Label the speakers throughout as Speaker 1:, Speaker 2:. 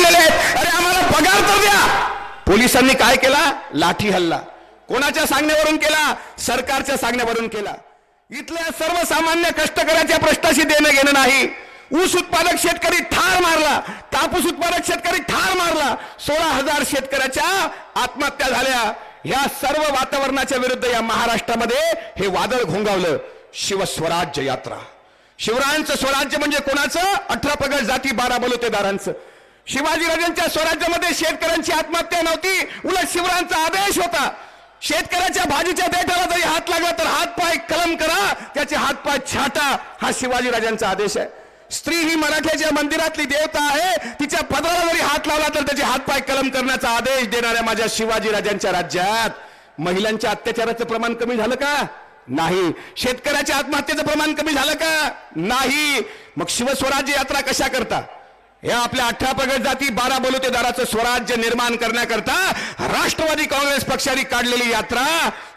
Speaker 1: पडलेले आहेत, अरे आम्हाला पगार तर द्या. पोलिसांनी काय केला? लाठी हल्ला. कोणाच्या सांगण्यावरून केला? सरकारच्या सांगण्यावरून केला. इथल्या सर्वसामान्य कष्टकऱ्याच्या प्रश्नाशी देणं घेणं नाही. ऊस उत्पादक शेतकरी ठार मारला, कापूस उत्पादक शेतकरी ठार मारला, 16,000 शेतकऱ्याच्या आत्महत्या झाल्या. या सर्व वातावरणाच्या विरुद्ध या महाराष्ट्रामध्ये हे वादळ घोंगावलं. शिवस्वराज्य यात्रा. शिवरायांचं स्वराज्य म्हणजे कोणाचं? 18 पगड जाती 12 बलुतेदारांचं. शिवाजीराजांच्या स्वराज्यामध्ये शेतकऱ्यांची आत्महत्या नव्हती, उलट शिवरायांचा आदेश होता. शेतकऱ्याच्या भाजीच्या देठाला जरी हात लागला तर हातपाय कलम करा, त्याचे हातपाय छाटा, हा शिवाजीराजांचा आदेश आहे. स्त्री ही मराठ्याच्या मंदिरातली देवता आहे, तिच्या पदराला जरी हात लावला तर त्याचे हातपाय कलम करण्याचा आदेश देणाऱ्या माझ्या शिवाजीराजांच्या राज्यात महिलांच्या अत्याचाराचं प्रमाण कमी झालं का? नाही. शेतकऱ्याच्या आत्महत्येचं प्रमाण कमी झालं का? नाही. मग शिवस्वराज्य यात्रा कशा करता? या आपल्या 18 पगड जाती 12 बलुतेदाराचं स्वराज्य निर्माण करण्याकरता राष्ट्रवादी काँग्रेस पक्षाने काढलेली यात्रा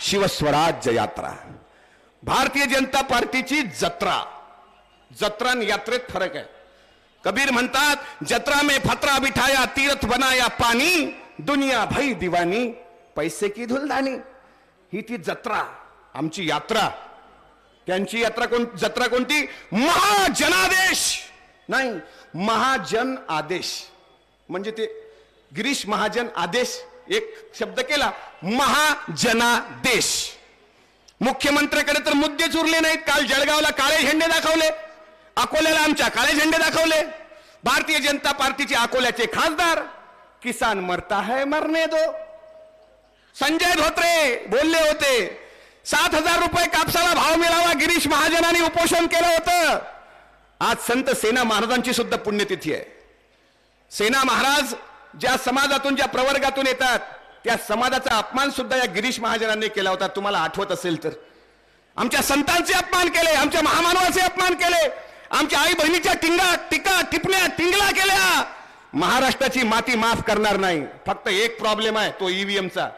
Speaker 1: शिवस्वराज्य यात्रा. भारतीय जनता पार्टीची जत्रा. जत्रा आणि यात्रेत फरक आहे. कबीर म्हणतात, जत्रा में फतरा बिठाया तीर्थ बनाया पानी, दुनिया भई दीवानी, पैसे की धुलदानी. ही ती जत्रा, आमची यात्रा. त्यांची यात्रा जत्रा कोणती? महाजनादेश नाही, महाजन आदेश. म्हणजे ते गिरीश महाजन आदेश एक शब्द केला, महाजनादेश. मुख्यमंत्र्याकडे तर मुद्देच उरले नाहीत. काल जळगावला काळे झेंडे दाखवले, अकोल्याला आमच्या काळे झेंडे दाखवले. भारतीय जनता पार्टीचे अकोल्याचे खासदार, किसान मरता है मरने दो. संजय धोत्रे बोलले होते, 7,000 रुपये कापसाला भाव मिळावा, गिरीश महाजनांनी उपोषण केलं होतं. आज संत सेना महाराजांची सुद्धा पुण्यतिथी आहे. सेना महाराज ज्या समाजातून, ज्या प्रवर्गातून येतात, त्या समाजाचा अपमान सुद्धा या गिरीश महाजनांनी केला होता. तुम्हाला आठवत असेल तर आमच्या संतांचे अपमान केले, आमच्या महामानवाचे अपमान केले, आमच्या आई बहिणीच्या टीका टिपण्या टिंगला केल्या. महाराष्ट्राची माती माफ करणार नाही. फक्त एक प्रॉब्लेम आहे, तो ईव्हीएमचा.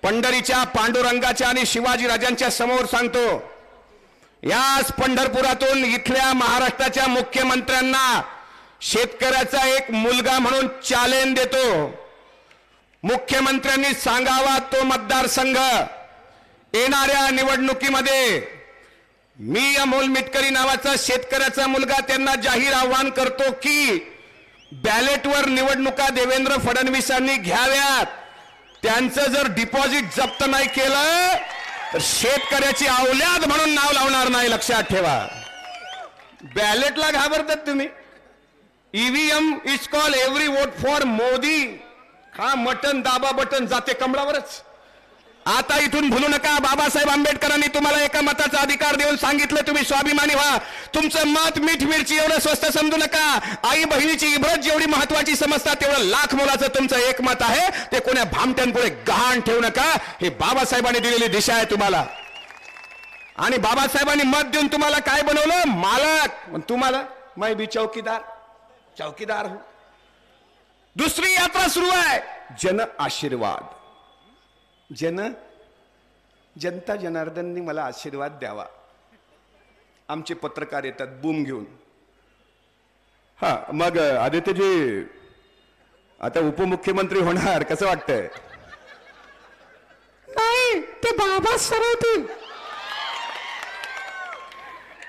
Speaker 1: पंढरीच्या पांडुरंगाच्या आणि शिवाजीराजांच्या समोर सांगतो, याच पंढरपुरातून इथल्या महाराष्ट्राच्या मुख्यमंत्र्यांना शेतकऱ्याचा एक मुलगा म्हणून चॅलेंज देतो. मुख्यमंत्र्यांनी सांगावा तो मतदारसंघ येणाऱ्या निवडणुकीमध्ये मी अमोल मिटकरी नावाचा शेतकऱ्याचा मुलगा त्यांना जाहीर आव्हान करतो की बॅलेटवर निवडणुका देवेंद्र फडणवीसांनी घ्याव्यात. त्यांचं जर डिपॉझिट जप्त नाही केलं तर शेतकऱ्याची औलाद म्हणून नाव लावणार नाही, लक्षात ठेवा. बॅलेटला घाबरतात तुम्ही. EVM is call every vote for Modi. हा मटन दाबा बटन जाते कमळावरच. आता इथून भूलू नका, बाबासाहेब आंबेडकरांनी तुम्हाला एका मताचा अधिकार देऊन सांगितलं, तुम्ही स्वाभिमानी व्हा. तुमचं मत मीठ मिरची एवढं स्वस्त समजू नका. आई बहिणीची इब्रत जेवढी महत्वाची समजतात तेवढं लाख मोलाचं तुमचं एक मत आहे. ते कोण्या भामट्यांपुढे गहाण ठेवू नका. हे बाबासाहेबांनी दिलेली दिशा आहे तुम्हाला. आणि बाबासाहेबांनी मत देऊन तुम्हाला काय बनवलं? मालक. तुम्हाला मैं भी चौकीदार हूं. दुसरी यात्रा सुरू आहे, जन आशीर्वाद. जनता जनार्दननी मला आशीर्वाद द्यावा. आमचे पत्रकार येतात बूम घेऊन. हा, मग आदित्यजी आता उपमुख्यमंत्री होणार, कसं वाटतंय? नाही, ते बाबा सरवतील.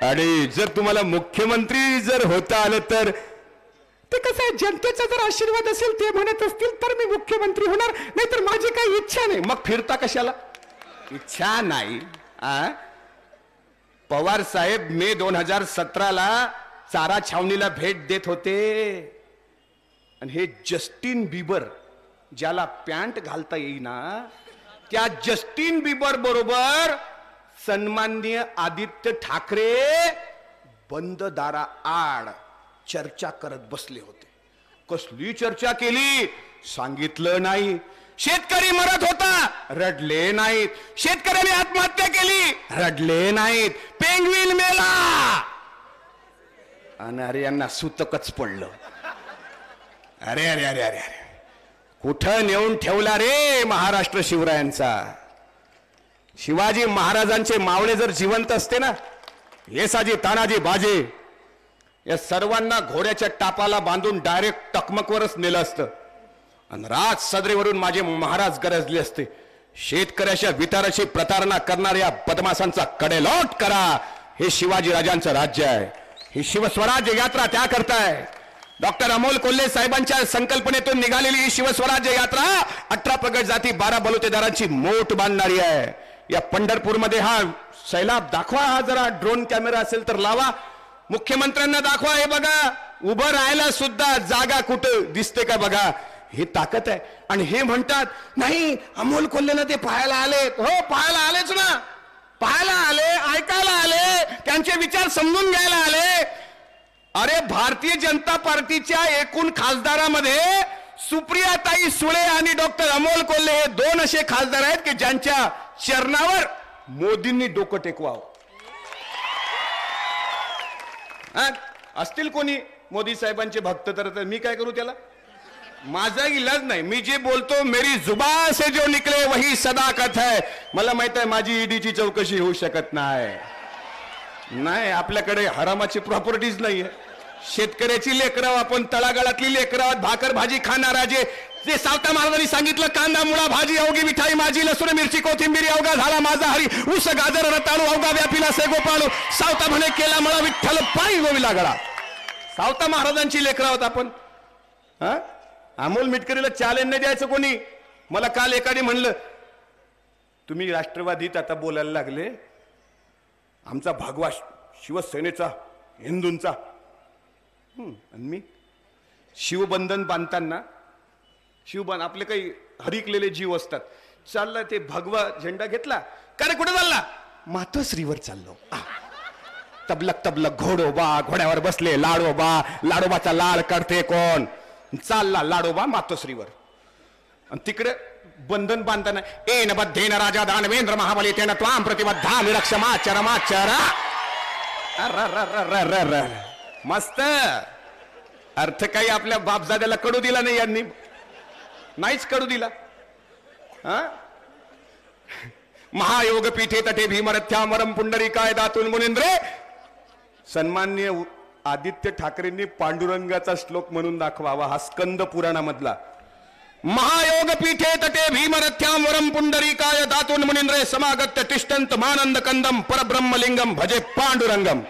Speaker 1: आणि जर तुम्हाला मुख्यमंत्री जर होता आलं तर ते कसं आहे, जनतेचा जर आशीर्वाद असेल, ते म्हणत असतील तर मी मुख्यमंत्री होणार, नाहीतर माझी काही इच्छा नाही. मग फिरता कशाला? इच्छा नाही. पवार साहेब मे 2017ला चारा छावणीला भेट देत होते आणि हे जस्टिन बिबर, ज्याला पॅन्ट घालता येईना, त्या जस्टिन बिबर बरोबर सन्माननीय आदित्य ठाकरे बंद दाराआड चर्चा करत बसले होते. कसली चर्चा केली सांगितलं नाही. शेतकरी मरत होता, रडले नाहीत. शेतकऱ्याने आत्महत्या केली, रडले नाहीत. पेंग्विन मेला आणि अरे यांना सुतकच पडलं. अरे अरे अरे अरे अरे, कुठं नेऊन ठेवला रे महाराष्ट्र शिवरायांचा. शिवाजी महाराजांचे मावळे जर जिवंत असते ना, येसाजी तानाजी बाजे, या सर्वांना घोड्याच्या टापाला बांधून डायरेक्ट टकमकवरच नेलं असतं आणि राज सदरेवरून माझे महाराज गरजले असते. शेतकऱ्याच्या विचाराची प्रतारणा करणाऱ्या बदमाशांचा कडेलोट करा. हे शिवाजी राजांचं राज्य आहे. ही शिवस्वराज्य यात्रा त्या करताय. डॉक्टर अमोल कोल्हे साहेबांच्या संकल्पनेतून निघालेली ही शिवस्वराज्य यात्रा 18 प्रगट जाती 12 बलुतेदारांची मोठ बांधणारी आहे. या पंढरपूरमध्ये हा सैलाब दाखवा. हा जरा ड्रोन कॅमेरा असेल तर लावा. मुख्यमंत्र्यांना दाखवा. हे बघा उभं राहायला सुद्धा जागा कुठं दिसते का बघा. हे ताकद आहे. आणि हे म्हणतात नाही अमोल कोल्हेला ते पाहायला आले. हो पाहायला आलेच ना. पाहायला आले, ऐकायला आले, त्यांचे विचार समजून घ्यायला आले. अरे भारतीय जनता पार्टीच्या एकूण खासदारामध्ये सुप्रियाताई सुळे आणि डॉक्टर अमोल कोल्हे हे 2 असे खासदार आहेत की ज्यांच्या चरणावर मोदींनी डोकं टेकवावं. असतील कोणी मोदी साहेबांचे भक्त तर मी काय करू त्याला. माझा इलाज नाही. मी जे बोलतो मेरी जुबान से जो निकले वही सदाकत है. मला माहित आहे माझी ईडीची चौकशी होऊ शकत नाही. आपल्याकडे हरामाची प्रॉपर्टीज नाहीये. शेतकऱ्याची लेकरं आपण तळागाळातली लेकरं भाकर भाजी खाणारा जे सावता महाराजांनी सांगितलं कांदा मुळा भाजी अवघी मिठाई माझी लसूण मिरची कोथिंबीर अवघा झाला माझा हरी ऊस गाजर रताळू अवघा व्यापीला से गोपाळू सावता म्हणे केला मला विठ्ठल पायी गोविला गळा. सावता महाराजांची लेकरं आहोत आपण. अमोल मिटकरीला चॅलेंज नाही द्यायचं कोणी. मला काल एकाने म्हणलं तुम्ही राष्ट्रवादीत आता बोलायला लागले. आमचा भगवा शिवसेनेचा हिंदूंचा आणि मी शिवबंधन बांधताना शिवबंधन आपले काही हरिकलेले जीव असतात. चालला ते भगवा झेंडा घेतला. का रे कुठे चालला. मातोश्रीवर चाललो. तबलक तबलक घोडोबा घोड्यावर बसले लाडोबा लाडोबाचा लाड करते कोण. चालला लाडोबा मातोश्रीवर. आणि तिकडे बंधन बांधताना एन बद्धेन राजा दानवेंद्र महाबली तेन त्वाम प्रतिबद्धा निरक्षमा चरमाचरा. मस्त अर्थ काही आपल्या बापजाद्याला कडू दिला नाही यांनी. नाहीच कडू दिला. महायोग पीठे तटे भीमरथ्यामरम पुंडरीकाय दातुल मुनिंद्रे. सन्माननीय आदित्य ठाकरेंनी पांडुरंगाचा श्लोक म्हणून दाखवावा. हा स्कंद पुराणामधला. महायोग पीठे तटे भीमरथ्यामरम पुंडरीकाय दातुल मुनिंद्रे समागत्य तिष्ठंत मानंद कंदम परब्रह्मलिंगम भजे पांडुरंगम.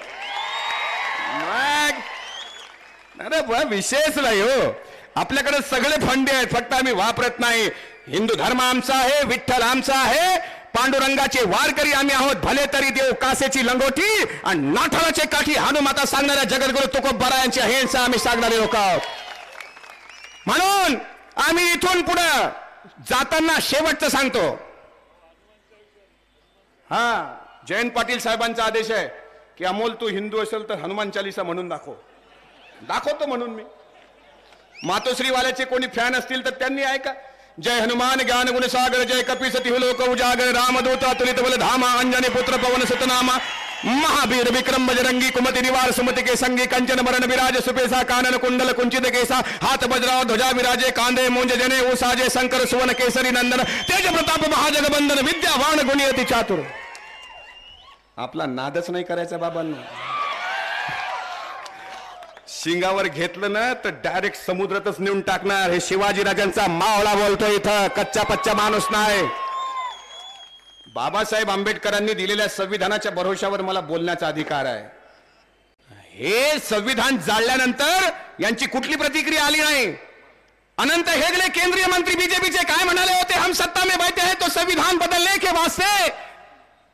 Speaker 1: अरे विशेष नाही हो. आपल्याकडे सगळे फंडे आहेत फक्त आम्ही वापरत नाही. हिंदू धर्म आमचा आहे. विठ्ठल आमचा आहे. पांडुरंगाचे वारकरी आम्ही आहोत. भले तरी देव कासेची लंगोटी आणि नाठाराचे काठी हनुमाता सांगणाऱ्या जगद्गुरु तुकोबरा यांच्या हेंसा आम्ही सांगणारे लोक आहोत. म्हणून आम्ही इथून पुढे जाताना शेवटचं सांगतो. जयंत पाटील साहेबांचा आदेश आहे की अमोल तू हिंदू असेल तर हनुमान चालीसा म्हणून दाखवतो म्हणून मी. मातोश्रीवाल्याचे कोणी फॅन असतील तर त्यांनी ऐका. जय हनुमान ज्ञान गुण सागर जय कपीसती लोक उजागर रामदूत अतुलित बल धामा अंजनी पुत्र पवन सतनामा महावीर विक्रम बजरंगी कुमति निवार सुमति के संगी कंचन बरन विराज सुपेसा कानन कुंडल कुंचित केसा हाथ बजराव ध्वजा विराजे कांदे मूंज जने उसाजे शंकर सुवन केसरी नंदन तेज प्रताप महाजगबंदन विद्यावान गुणियति चातुर. आपला नादच नाही करायचा बाबांनो. शिंगावर घेतलं ना तर डायरेक्ट समुद्रातच नेऊन टाकणार. हे शिवाजी राजांचा मावळा बोलतोय इथं. कच्चा पच्चा माणूस नाही. बाबासाहेब आंबेडकरांनी दिलेल्या संविधानाच्या भरोशावर मला बोलण्याचा अधिकार आहे. हे संविधान जाळल्यानंतर यांची कुठली प्रतिक्रिया आली नाही. अनंत हेगडे केंद्रीय मंत्री बीजेपीचे काय म्हणाले होते. हम सत्ता में बैठे हैं तो संविधान बदलने के वास्ते.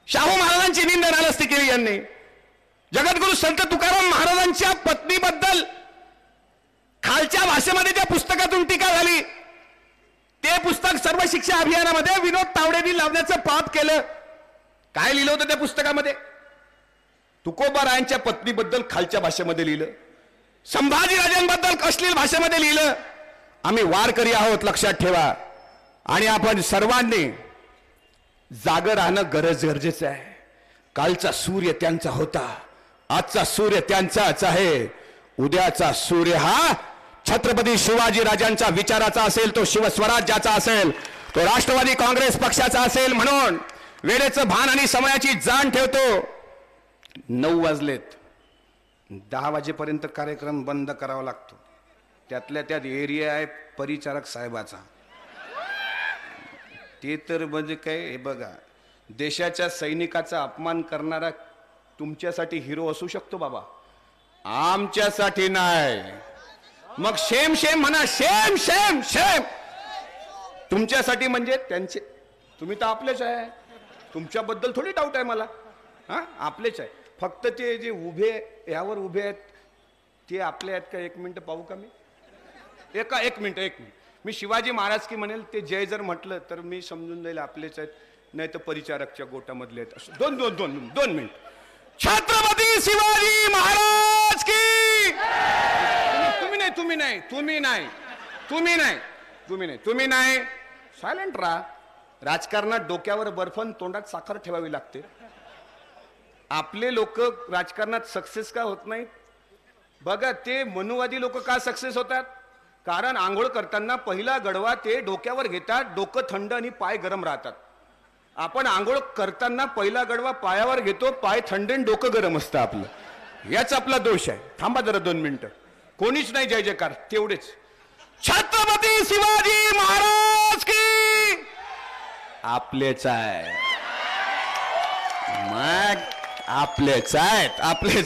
Speaker 1: शाहू महाराजांची निंदा नालस्ती केली यांनी. जगद्गुरु संत तुकाराम महाराजांच्या पत्नीबद्दल खालच्या भाषेमध्ये त्या पुस्तकातून टीका झाली. ते पुस्तक सर्व शिक्षा अभियानामध्ये विनोद तावडेंनी लावण्याचं पाप केलं. काय लिहिलं होतं त्या पुस्तकामध्ये. तुकोबारायांच्या पत्नीबद्दल खालच्या भाषेमध्ये लिहिलं. संभाजीराजांबद्दल अश्लील भाषेमध्ये लिहिलं. आम्ही वारकरी आहोत लक्षात ठेवा. आणि आपण सर्वांनी जागं राहणं गरजेचं आहे. कालचा सूर्य त्यांचा होता. आजचा सूर्य त्यांचाच आहे. उद्याचा सूर्य हा छत्रपती शिवाजी राजांचा विचाराचा असेल. तो शिवस्वराज्याचा असेल. तो राष्ट्रवादी काँग्रेस पक्षाचा असेल. म्हणून वेळेचं भान आणि समयाची जाण ठेवतो. 9 वाजलेत. 10 वाजेपर्यंत कार्यक्रम बंद करावा लागतो. त्यातल्या त्यात एरिया आहे परिचारक साहेबाचा. ते तर म्हणजे काय, हे बघा, देशाच्या सैनिकाचा अपमान करणारा तुमच्यासाठी हिरो असू शकतो बाबा, आमच्यासाठी नाही. मग शेम शेम म्हणा, शेम शेम शेम. तुमच्यासाठी म्हणजे त्यांचे, तुम्ही तर आपलेच आहे, तुमच्याबद्दल थोडी डाऊट आहे मला. हा, आपलेच आहे. फक्त ते जे उभे यावर उभे आहेत ते आपले आहेत का? 1 मिनिट पाहू का मी? एक मिनिट. मी शिवाजी महाराज की म्हणेल, ते जय जर म्हटलं तर मी समजून जाईल आपलेच आहेत, नाही तर परिचारकच्या गोटामधले आहेत. दोन मिनिट. छत्रपती शिवाजी महाराज की. तुम्ही नाही. सायलेंट राहा. राजकारणात डोक्यावर बर्फन तोंडात साखर ठेवावी लागते. आपले लोक राजकारणात सक्सेस का होत नाहीत? बघा, ते मनुवादी लोक का सक्सेस होतात? कारण आंघोळ करताना पहिला गडवा ते डोक्यावर घेतात, डोकं थंड आणि पाय गरम राहतात. आपण आंघोळ करताना पहिला गडवा पायावर घेतो, पाय थंड आणि डोकं गरम असतं आपलं. याच आपला दोष आहे. थांबा जरा 2 मिनिटं. कोणीच नाही जय जयकार, तेवढेच. छत्रपती शिवाजी महाराज की. आपलेच आहे, मग आपलेच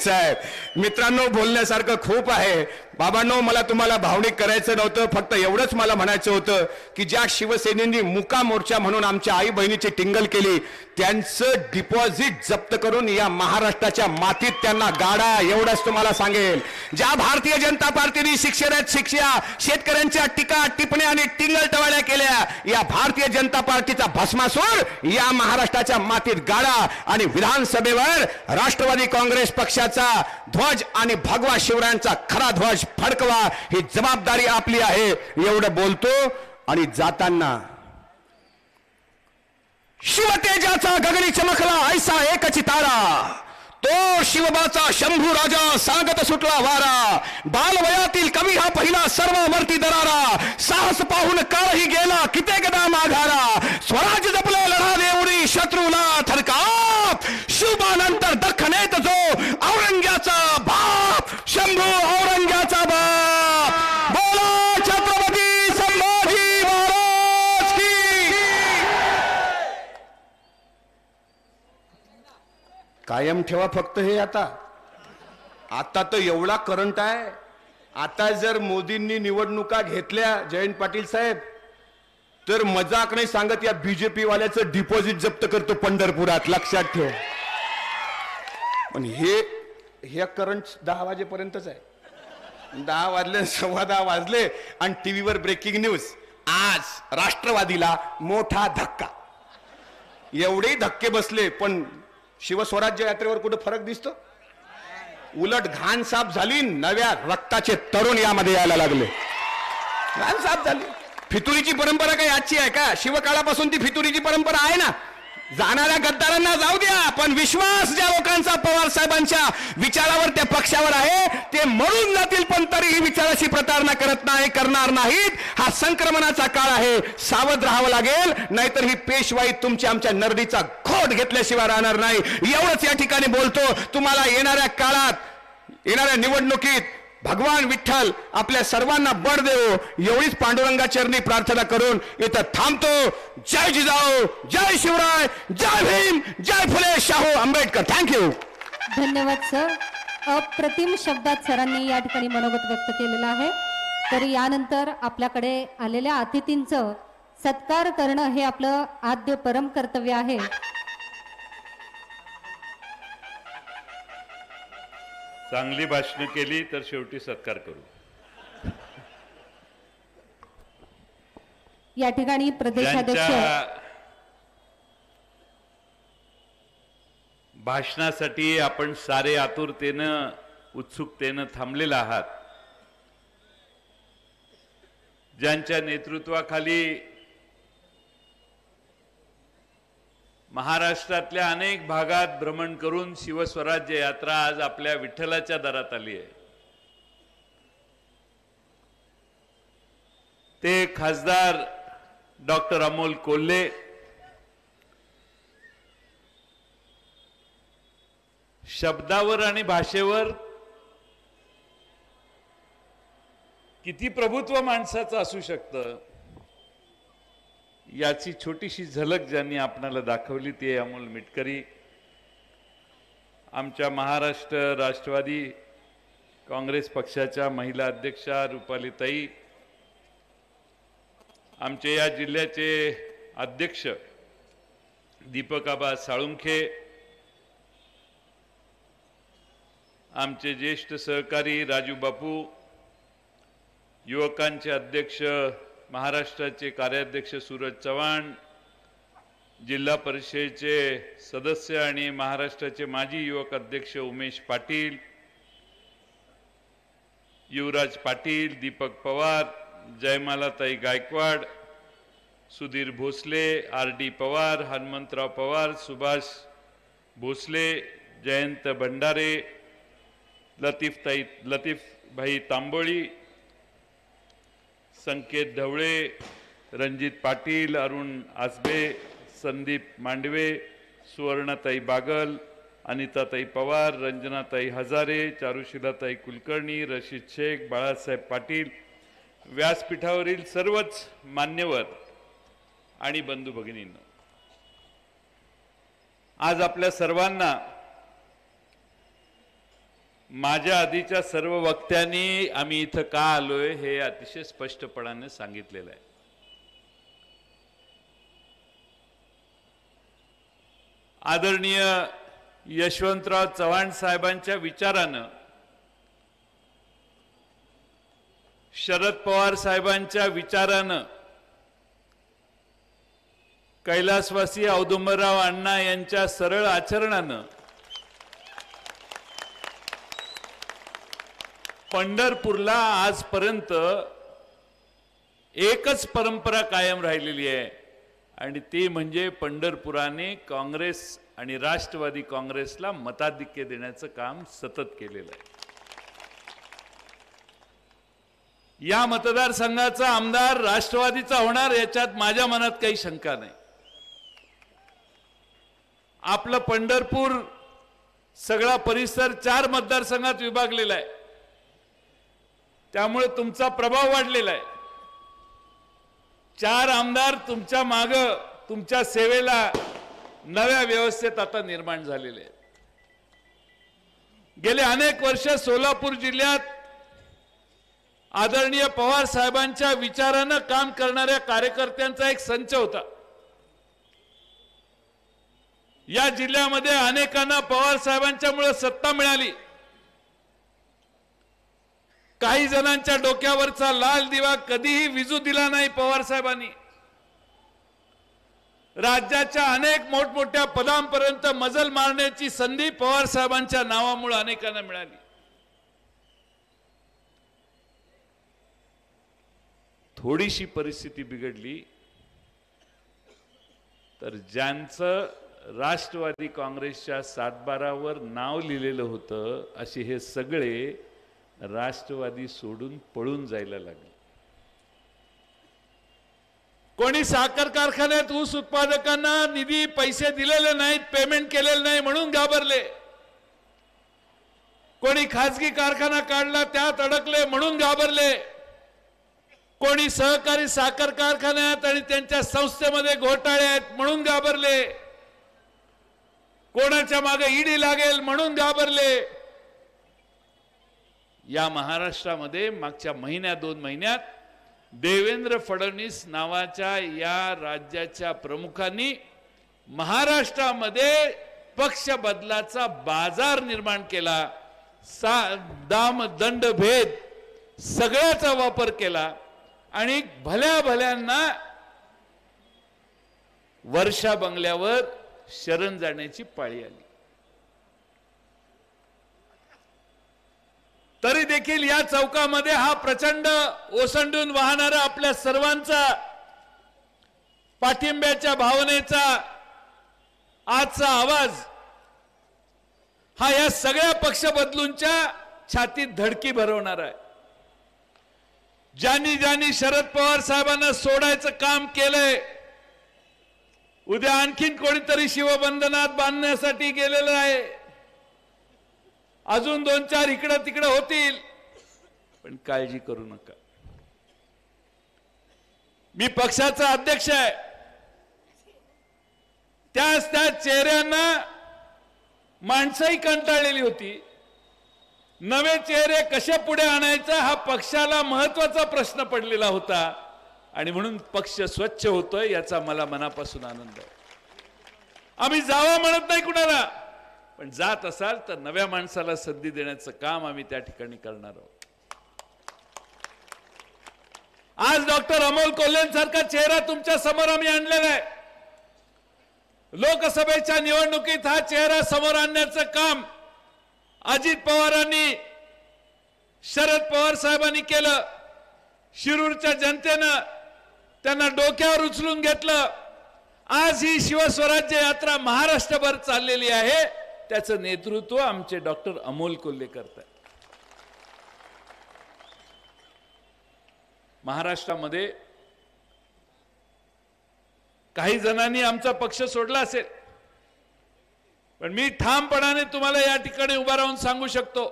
Speaker 1: आहेत. मित्रांनो, बोलण्यासारखं खूप आहे. बाबांनो, मला तुम्हाला भावनिक करायचं नव्हतं, फक्त एवढंच मला म्हणायचं होतं की ज्या शिवसेनेनी मुका मोर्चा म्हणून आमच्या आई बहिणीची टिंगल केली, त्यांचं डिपॉझिट जप्त करून या महाराष्ट्राच्या मातीत त्यांना गाडा, एवढंच तुम्हाला सांगेल. ज्या भारतीय जनता पार्टीने शिक्षा, शेतकऱ्यांच्या टीका टिप्पण्या आणि टिंगल टवाळ्या केल्या, या भारतीय जनता पार्टीचा भस्मासूर या महाराष्ट्राच्या मातीत गाडा. आणि विधानसभेवर राष्ट्रवादी काँग्रेस पक्षाचा ध्वज आणि भगवा शिवरायांचा खरा ध्वज फडकवा, ही जबाबदारी आपली आहे. एवढं बोलतो आणि जाताना, शिवतेजाचा गगनी चमकला ऐसा एकच तारा, तो शिवबाचा शंभू राजा सांगत सुटला वारा. बालवयातील कवी हा पहिला सर्वावरती दरारा, साहस पाहून काळही गेला कित्येकदा माघारा. स्वराज्य जपले लढा देऊरी शत्रूला थरकाप, शिवबानंतर दख्खनेत जो औरंग्याचा बाप, शंभू औरंग्याचा बाप. बोला छत्रपती संभाजी महाराज की. कायम ठेवा फक्त हे. आता तर एवढा करंट आहे. आता जर मोदींनी निवडणुका घेतल्या जयंत पाटील साहेब, तर मजाक नाही सांगत, या बीजेपी वाल्याचं डिपॉझिट जप्त करतो पंढरपुरात, लक्षात ठेव. पण हे करंट 10 वाजेपर्यंतच आहे. 10 वाजले, 10:15 वाजले आणि टीव्हीवर ब्रेकिंग न्यूज, आज राष्ट्रवादीला मोठा धक्का. एवढे धक्के बसले, पण शिवस्वराज्य यात्रेवर कुठे फरक दिसतो? उलट घाण साफ झाली, नव्या रक्ताचे तरुण यामध्ये यायला लागले. घाण साफ झाली. फितुरीची परंपरा काही आजची आहे का? शिवकाळापासून ती फितुरीची परंपरा आहे ना. जाणाऱ्या गद्दारांना जाऊ द्या, पण विश्वास ज्या लोकांचा पवार साहेबांच्या विचारावर, त्या पक्षावर आहे, ते मरून जातील पण तरीही विचाराची प्रतारणा करणार नाहीत. हा संक्रमणाचा काळ आहे, सावध राहावं लागेल, नाहीतर ही पेशवाई तुमच्या आमच्या नरडीचा घोट घेतल्याशिवाय राहणार नाही. एवढंच या ठिकाणी बोलतो. तुम्हाला येणाऱ्या काळात, येणाऱ्या निवडणुकीत भगवान विठ्ठल आपल्या सर्वांना बळ देवो, एवढीच पांडुरंगाचरणी प्रार्थना करून इथं थांबतो. जय जिजाऊ, जय शिवराय, जय भीम, जय फुले शाहू आंबेडकर. थँक्यू.
Speaker 2: धन्यवाद सर. अप्रतिम शब्दात सरांनी या ठिकाणी मनोगत व्यक्त केलेलं आहे. तर यानंतर आपल्याकडे आलेल्या अतिथींचं सत्कार करणं हे आपलं आद्य परम कर्तव्य आहे.
Speaker 3: चांगली भाषणं केली तर शेवटी सत्कार करू.
Speaker 2: या ठिकाणी प्रदेशाध्यक्ष
Speaker 3: भाषणासाठी आपण सारे आतुरतेनं, उत्सुकतेनं थांबलेले आहात. ज्यांच्या नेतृत्वाखाली महाराष्ट्रातल्या अनेक भागात भ्रमण करून शिवस्वराज्य यात्रा आज आपल्या विठ्ठलाच्या दारात आली आहे. ते खासदार डॉक्टर अमोल कोल्हे, शब्दावर आणि भाषेवर किती प्रभुत्व माणसाचं असू शकतं याची छोटीशी झलक ज्यांनी आपणाला दाखवली ती आहे अमोल मिटकरी. आमच्या महाराष्ट्र राष्ट्रवादी काँग्रेस पक्षाच्या महिला अध्यक्षा रुपालीताई, आमचे या जिल्ह्याचे अध्यक्ष दीपकाबा साळुंखे, आमचे ज्येष्ठ सहकारी राजू बापू, युवकांचे अध्यक्ष महाराष्ट्राचे कार्याध्यक्ष सूरज चव्हाण, जिल्हा परिषदेचे सदस्य आणि महाराष्ट्राचे माजी युवक अध्यक्ष उमेश पाटील, युवराज पाटील, दीपक पवार, जयमालाताई गायकवाड, सुधीर भोसले, आर डी पवार, हनुमंतराव पवार, सुभाष भोसले, जयंत भंडारे, लतीफ भाई तांबोळी, संकेत ढवळे, रणजित पाटील, अरुण आसबे, संदीप मांडवे, सुवर्णाताई बागल, अनिताताई पवार, रंजनाताई हजारे, चारुशिलाताई कुलकर्णी, रशीद शेख, बाळासाहेब पाटील, व्यासपीठावरील सर्वच मान्यवर आणि बंधू भगिनींनो, आज आपल्या सर्वांना माझ्या आधीच्या सर्व वक्त्यांनी आम्ही इथं का आलोय हे अतिशय स्पष्टपणाने सांगितलेलं आहे. आदरणीय यशवंतराव चव्हाण साहेबांच्या विचारानं, शरद पवार साहेबांच्या विचारानं, कैलासवासी औदुंबरराव अण्णा यांच्या सरळ आचरणानं पंढरपूरला आजपर्यंत एकच परंपरा कायम राहिलेली आहे आणि ती म्हणजे पंढरपुराने काँग्रेस आणि राष्ट्रवादी काँग्रेसला मताधिक्य देण्याचं काम सतत केलेलं आहे. या मतदारसंघाचा आमदार राष्ट्रवादीचा होणार याच्यात माझ्या मनात काही शंका नाही. आपलं पंढरपूर सगळा परिसर 4 मतदारसंघात विभागलेला आहे, त्यामुळे तुमचा प्रभाव वाढलेला आहे. 4 आमदार तुमच्या माग तुमच्या सेवेला नव्या व्यवस्थेत आता निर्माण झालेले आहेत. गेले अनेक वर्ष सोलापूर जिल्ह्यात आदरणीय पवार साहेबांच्या विचारानं काम करणाऱ्या कार्यकर्त्यांचा एक संच होता. या जिल्ह्यामध्ये अनेकांना पवार साहेबांच्यामुळे सत्ता मिळाली. काही जणांच्या डोक्यावरचा लाल दिवा कधीही विझू दिला नाही पवार साहेबांनी. राज्याच्या अनेक मोठमोठ्या पदांपर्यंत मजल मारण्याची संधी पवार साहेबांच्या नावामुळे अनेकांना मिळाली. थोडीशी परिस्थिती बिघडली तर ज्यांचं राष्ट्रवादी काँग्रेसच्या 7-12वर नाव लिहिलेलं होतं असे हे सगळे राष्ट्रवादी सोडून पळून जायला लागले. कोणी साखर कारखान्यात ऊस उत्पादकांना निधी पैसे दिलेले नाहीत, पेमेंट केलेले नाही म्हणून घाबरले. कोणी खासगी कारखाना काढला त्यात अडकले म्हणून घाबरले. कोणी सहकारी साखर कारखान्यात आणि त्यांच्या संस्थेमध्ये घोटाळे आहेत म्हणून घाबरले. कोणाच्या मागे ईडी लागेल म्हणून घाबरले. या महाराष्ट्रामध्ये मागच्या 1-2 महिन्यात देवेंद्र फडणवीस नावाच्या या राज्याच्या प्रमुखांनी महाराष्ट्रामध्ये पक्ष बदलाचा बाजार निर्माण केला. दाम दंड भेद सगळ्याचा वापर केला आणि भल्या भल्यांना वर्षा बंगल्यावर शरण जाण्याची पाळी आली. तरी देखील या चौकामध्ये हा प्रचंड ओसंडून वाहणारा आपल्या सर्वांचा पाठिंब्याच्या भावनेचा आजचा आवाज हा या सगळ्या पक्ष बदलूंच्या छातीत धडकी भरवणार आहे. ज्यांनी ज्यांनी शरद पवार साहेबांना सोडायचं काम केलंय, उद्या आणखीन कोणीतरी शिवबंधनात बांधण्यासाठी गेलेलं आहे. अजून 2-4 इकडं तिकडं होतील, पण काळजी करू नका. मी पक्षाचा अध्यक्ष आहे, त्या चेहऱ्यांना माणसंही कंटाळलेली होती. नवे चेहरे कसे पुढे आणायचा हा पक्षाला महत्वाचा प्रश्न पडलेला होता आणि म्हणून पक्ष स्वच्छ होतोय याचा मला मनापासून आनंद आहे. आम्ही जावा म्हणत नाही कुणाला, पण जात असाल तर नव्या माणसाला संधी देण्याचं काम आम्ही त्या ठिकाणी करणार आहोत. आज डॉक्टर अमोल कोल्हेंसारखा चेहरा तुमच्या समोर आम्ही आणलेला आहे. लोकसभेच्या निवडणुकीत हा चेहरा समोर आणण्याचं काम अजित पवारांनी, शरद पवार साहेबांनी केलं. शिरूरच्या जनतेनं त्यांना डोक्यावर उचलून घेतलं. आज ही शिवस्वराज्य यात्रा महाराष्ट्रभर चाललेली आहे, त्याचं नेतृत्व आमचे डॉक्टर अमोल कोल्हे करतात. महाराष्ट्रामध्ये काही जणांनी आमचा पक्ष सोडला असेल, पण मी ठामपणाने तुम्हाला या ठिकाणी उभा राहून सांगू शकतो,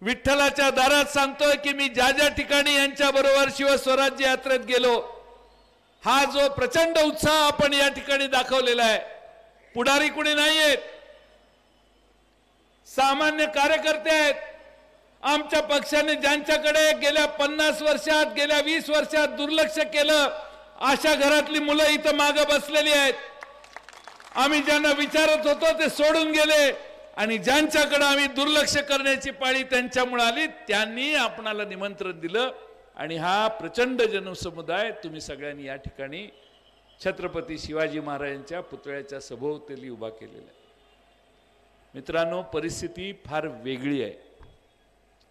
Speaker 3: विठ्ठलाच्या दारात सांगतोय की मी ज्या ज्या ठिकाणी यांच्या बरोबर शिवस्वराज्य यात्रेत गेलो, हा जो प्रचंड उत्साह आपण या ठिकाणी दाखवलेला आहे, पुढारी कुणी नाहीयेत, सामान्य कार्यकर्ते आहेत. आमच्या पक्षाने ज्यांच्याकडे गेल्या 50 वर्षात, गेल्या 20 वर्षात दुर्लक्ष केलं, अशा घरातली मुलं इथं मागे बसलेली आहेत. आम्ही ज्यांना विचारत होतो ते सोडून गेले आणि ज्यांच्याकडे आम्ही दुर्लक्ष करण्याची पाळी त्यांच्यामुळे आली, त्यांनी आपणाला निमंत्रण दिलं आणि हा प्रचंड जनसमुदाय तुम्ही सगळ्यांनी या ठिकाणी छत्रपती शिवाजी महाराजांच्या पुतळ्याच्या सभोवताली उभा केलेला आहे. मित्रांनो, परिस्थिती फार वेगळी आहे,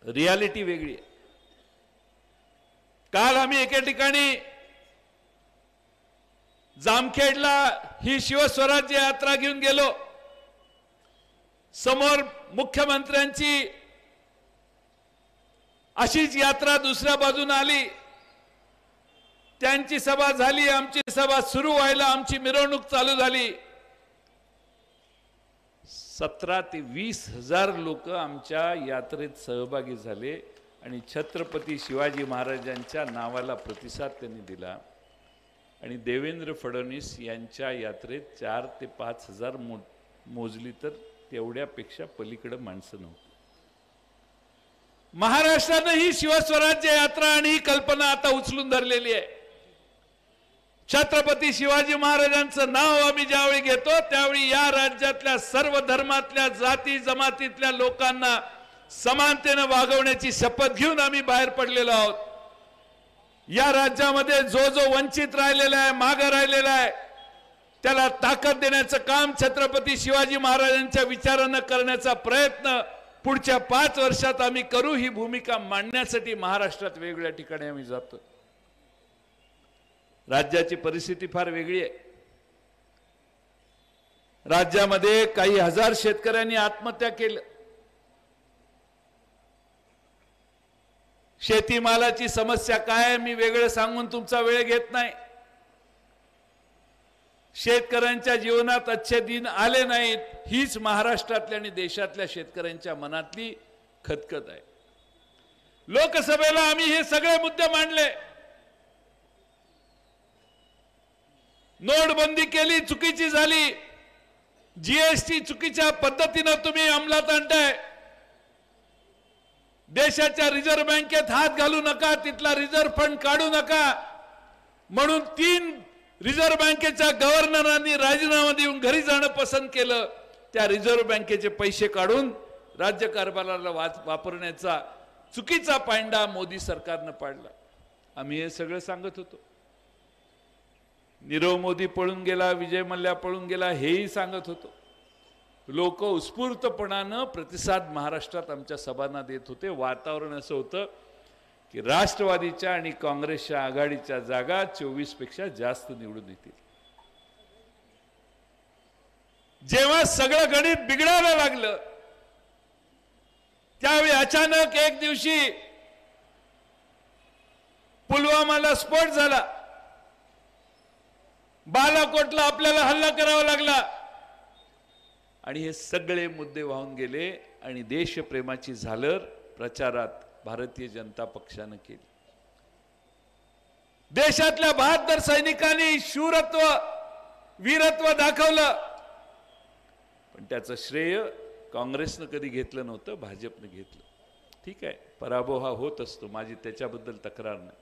Speaker 3: रियालिटी वेगळी आहे. काल आम्ही एके ठिकाणी जामखेडला ही शिवस्वराज्य यात्रा घेऊन गेलो. समोर मुख्यमंत्र्यांची अशीच यात्रा दुसऱ्या बाजूने आली, त्यांची सभा झाली, आमची सभा सुरू व्हायला आमची मिरवणूक चालू झाली. 17 ते 20 हजार लोक आमच्या यात्रेत सहभागी झाले आणि छत्रपती शिवाजी महाराजांच्या नावाला प्रतिसाद त्यांनी दिला. आणि देवेंद्र फडणवीस यांच्या यात्रेत 4 ते 5 हजार मोजली तर तेवढ्यापेक्षा पलीकडे माणसं नव्हती. महाराष्ट्रानं ही शिवस्वराज्य यात्रा आणि ही कल्पना आता उचलून धरलेली आहे. छत्रपती शिवाजी महाराजांचं नाव आम्ही ज्यावेळी घेतो त्यावेळी या राज्यातल्या सर्व धर्मातल्या, जाती जमातीतल्या लोकांना समानतेने वागवण्याची शपथ घेऊन आम्ही बाहेर पडलेलो आहोत. या राज्यामध्ये जो जो वंचित राहिलेला आहे, मागे राहिलेला आहे, त्याला ताकद देण्याचं काम छत्रपती शिवाजी महाराजांच्या विचारानं करण्याचा प्रयत्न पुढच्या 5 वर्षात आम्ही करू. ही भूमिका मांडण्यासाठी महाराष्ट्रात वेगवेगळ्या ठिकाणी आम्ही जातो. राज्याची परिस्थिती फार वेगळी आहे. राज्यामध्ये काही हजार शेतकऱ्यांनी आत्महत्या केलं. शेतीमालाची समस्या काय मी वेगळं सांगून तुमचा वेळ घेत नाही. शेतकऱ्यांच्या जीवनात अच्छे दिन आले नाहीत, हीच महाराष्ट्रातल्या आणि देशातल्या शेतकऱ्यांच्या मनातली खदखद आहे. लोकसभेला आम्ही हे सगळे मुद्दे मांडले. नोटबंदी केली, चुकीची झाली. जीएसटी चुकीच्या पद्धतीने तुम्ही अंमलात आणताय. देशाच्या रिझर्व्ह बँकेत हात घालू नका, तिथला रिझर्व्ह फंड काढू नका म्हणून 3 रिझर्व्ह बँकेच्या गव्हर्नरांनी राजीनामा देऊन घरी जाणं पसंत केलं. त्या रिझर्व्ह बँकेचे पैसे काढून राज्य कारभाराला वापरण्याचा चुकीचा पायंडा मोदी सरकारनं पाडला. आम्ही हे सगळं सांगत होतो. नीरव मोदी पळून गेला, विजय मल्ल्या पळून गेला, हेही सांगत होतो. लोक उत्स्फूर्तपणानं प्रतिसाद महाराष्ट्रात आमच्या सभांना देत होते. वातावरण असं होतं की राष्ट्रवादीच्या आणि काँग्रेसच्या आघाडीच्या जागा 24 पेक्षा जास्त निवडून येतील. जेव्हा सगळं गणित बिघडायला लागलं त्यावेळी अचानक एक दिवशी पुलवामाला स्फोट झाला, बालाकोटला आपल्याला हल्ला करावा लागला आणि हे सगळे मुद्दे वाहून गेले आणि देशप्रेमाची झालर प्रचारात भारतीय जनता पक्षाने केली. देशातल्या 72 सैनिकांनी शूरत्व वीरत्व दाखवलं, पण त्याचं श्रेय काँग्रेसनं कधी घेतलं नव्हतं, भाजपनं घेतलं. ठीक आहे, पराभव हा होत असतो, माझी त्याच्याबद्दल तक्रार नाही.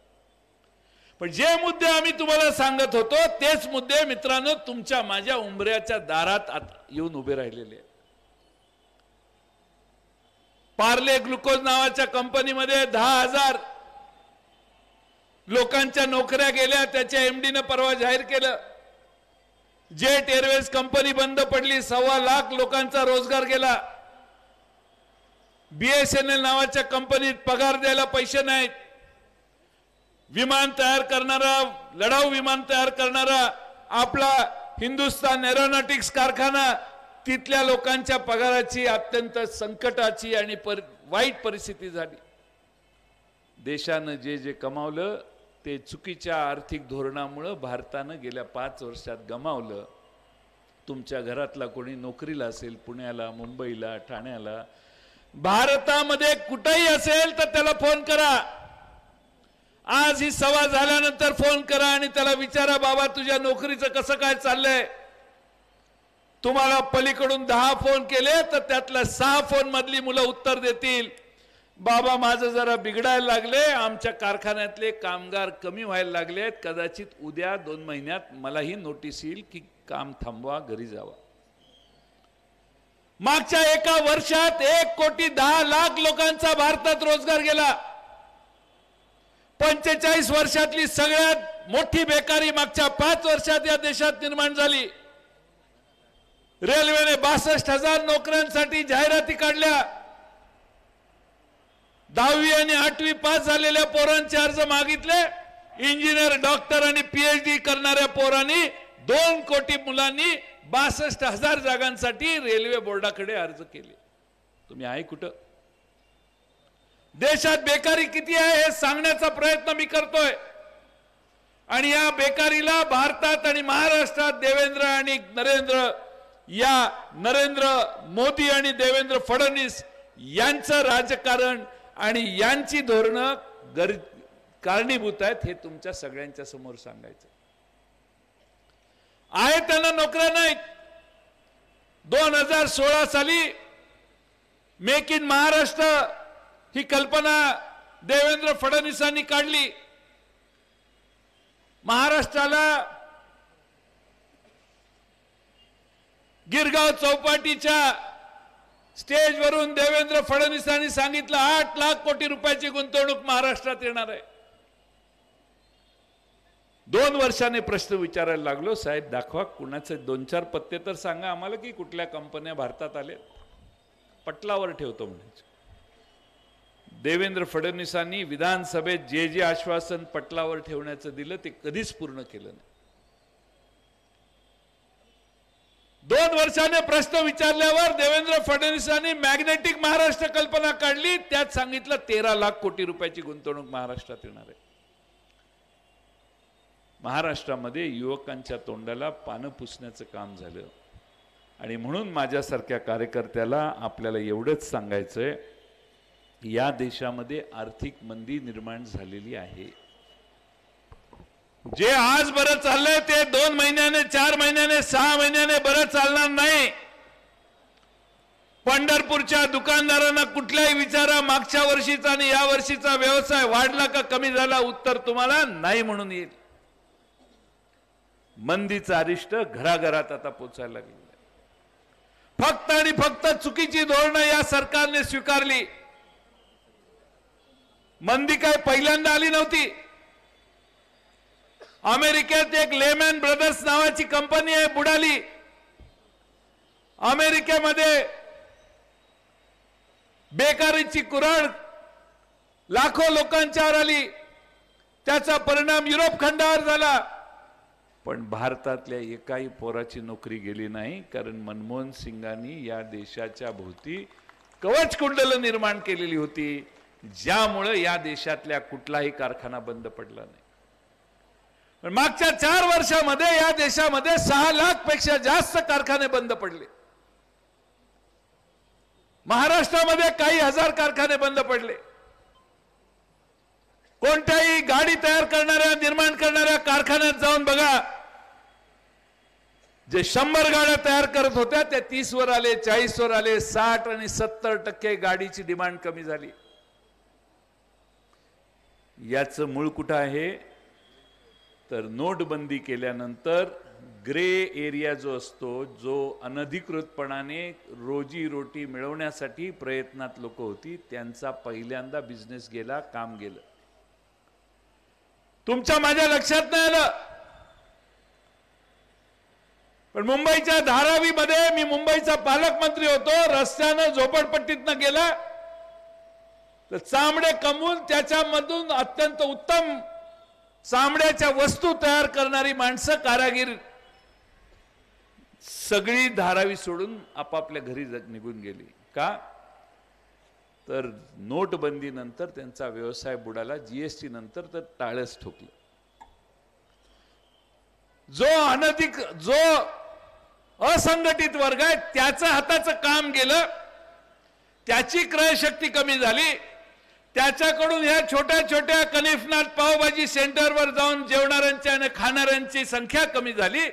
Speaker 3: पण जे मुद्दे आम्ही तुम्हाला सांगत होतो तेच मुद्दे मित्रांनो तुमच्या माझ्या उंबऱ्याच्या दारात येऊन उभे राहिलेले आहेत. पार्ले ग्लुकोज नावाच्या कंपनीमध्ये 10,000 लोकांच्या नोकऱ्या गेल्या, त्याच्या एमडीनं परवा जाहीर केलं. जेट एअरवेज कंपनी बंद पडली, 1.25 लाख लोकांचा रोजगार गेला. BSNL नावाच्या कंपनीत पगार द्यायला पैसे नाहीत. विमान तयार करणारा, लढाऊ विमान तयार करणारा आपला हिंदुस्तान एरोनॉटिक्स कारखाना, तिथल्या लोकांच्या पगाराची अत्यंत संकटाची आणि वाईट परिस्थिती झाली. देशानं जे जे कमावलं ते चुकीच्या आर्थिक धोरणामुळे भारतानं गेल्या 5 वर्षात गमावलं. तुमच्या घरातला कोणी नोकरीला असेल, पुण्याला, मुंबईला, ठाण्याला, भारतामध्ये कुठेही असेल तर त्याला फोन करा. आज ही सभा झाल्यानंतर फोन करा आणि त्याला विचारा, बाबा तुझ्या नोकरीचं कसं काय चाललंय. तुम्हाला पलीकडून 10 फोन केले तर त्यातल्या 6 फोन मधली मुलं उत्तर देतील, बाबा माझं जरा बिघडायला लागले, आमच्या कारखान्यातले कामगार कमी व्हायला लागलेत, कदाचित उद्या 2 महिन्यात मलाही नोटीस येईल की काम थांबवा, घरी जावा. मागच्या एका वर्षात 1,10,00,000 लोकांचा भारतात रोजगार गेला. 45 वर्षातली सगळ्यात मोठी बेकारी मागच्या 5 वर्षात या देशात निर्माण झाली. रेल्वेने 62,000 नोकऱ्यांसाठी जाहिराती काढल्या. 10वी आणि 8वी पास झालेल्या पोरांचे अर्ज मागितले. इंजिनियर, डॉक्टर आणि PhD करणाऱ्या पोरांनी 2 कोटी मुलांनी 62,000 जागांसाठी रेल्वे बोर्डाकडे अर्ज केले. तुम्ही आहे कुठं? देशात बेकारी किती आहे हे सांगण्याचा प्रयत्न मी करतोय. आणि या बेकारीला भारतात आणि महाराष्ट्रात नरेंद्र मोदी आणि देवेंद्र फडणवीस यांचं राजकारण आणि यांची धोरणं कारणीभूत आहेत हे तुमच्या सगळ्यांच्या समोर सांगायचं आहे. त्यांना नोकऱ्या नाहीत. 2016 साली मेक इन महाराष्ट्र ही कल्पना देवेंद्र फडणवीसांनी काढली. महाराष्ट्राला गिरगाव चौपाटीच्या स्टेजवरून देवेंद्र फडणवीसांनी सांगितलं 8 लाख कोटी रुपयाची गुंतवणूक महाराष्ट्रात येणार आहे. 2 वर्षाने प्रश्न विचारायला लागलो, साहेब दाखवा कुणाचे 2-4 पत्ते तर सांगा आम्हाला की कुठल्या कंपन्या भारतात आल्या, पटलावर ठेवतो म्हणायचं. देवेंद्र फडणवीसांनी विधानसभेत जे जे आश्वासन पटलावर ठेवण्याचं दिलं ते कधीच पूर्ण केलं नाही. 2 वर्षाने प्रश्न विचारल्यावर देवेंद्र फडणवीसांनी मॅग्नेटिक महाराष्ट्र कल्पना काढली. त्यात सांगितलं 13 लाख कोटी रुपयाची गुंतवणूक महाराष्ट्रात येणार आहे. महाराष्ट्रामध्ये युवकांच्या तोंडाला पानं पुसण्याचं काम झालं. आणि म्हणून माझ्यासारख्या कार्यकर्त्याला आपल्याला एवढंच सांगायचंय, या देशामध्ये आर्थिक मंदी निर्माण झालेली आहे. जे आज बरं चाललंय ते 2 महिन्याने, 4 महिन्याने, 6 महिन्याने बरं चालणार नाही. पंढरपूरच्या दुकानदारांना कुठल्याही विचारा मागच्या वर्षीचा आणि या वर्षीचा व्यवसाय वाढला का कमी झाला, उत्तर तुम्हाला नाही म्हणून येईल. मंदीचा अरिष्ट घराघरात आता पोचायला लागलेला आहे. फक्त आणि फक्त चुकीची धोरणं या सरकारने स्वीकारली. मंदी काय पहिल्यांदा आली नव्हती. अमेरिकेत एक लेमॅन ब्रदर्स नावाची कंपनी आहे, बुडाली. अमेरिकेमध्ये बेकारीची कुऱ्हाड लाखो लोकांच्यावर आली. त्याचा परिणाम युरोप खंडावर झाला. पण भारतातल्या एकाही पोराची नोकरी गेली नाही, कारण मनमोहन सिंगांनी या देशाच्या भोवती कवच कुंडलं निर्माण केलेली होती, ज्यामुळे या देशातल्या कुठलाही कारखाना बंद पडला नाही. पण मागच्या 4 वर्षामध्ये या देशामध्ये 6 लाख पेक्षा जास्त कारखाने बंद पडले. महाराष्ट्रामध्ये काही हजार कारखाने बंद पडले. कोणत्याही गाडी तयार करणाऱ्या निर्माण करणाऱ्या कारखान्यात जाऊन बघा, जे 100 गाड्या तयार करत होत्या त्या 30 वर आले, 40 वर आले, 60 आणि 70% गाडीची डिमांड कमी झाली. याचं मूळ कुठं आहे तर नोटबंदी केल्यानंतर ग्रे एरिया जो असतो, जो अनधिकृतपणाने रोजी रोटी मिळवण्यासाठी प्रयत्नात लोक होती, त्यांचा पहिल्यांदा बिझनेस गेला, काम गेलं. तुमच्या माझ्या लक्षात नाही आलं, पण मुंबईच्या धारावीमध्ये मी मुंबईचा पालकमंत्री होतो. रस्त्यानं झोपडपट्टीतनं गेला तर चामडे कमवून त्याच्यामधून अत्यंत उत्तम चामड्याच्या वस्तू तयार करणारी माणसं, कारागीर सगळी धारावी सोडून आपापल्या घरी निघून गेली. का तर नोटबंदी नंतर त्यांचा व्यवसाय बुडाला, जीएसटी नंतर तर टाळच ठोकलं. जो असंघटित वर्ग आहे त्याचं हाताचं काम गेलं, त्याची क्रयशक्ती कमी झाली, त्याच्याकडून ह्या छोट्या छोट्या कनिफनाथ पावभाजी सेंटरवर जाऊन जेवणाऱ्यांची आणि खाणाऱ्यांची संख्या कमी झाली,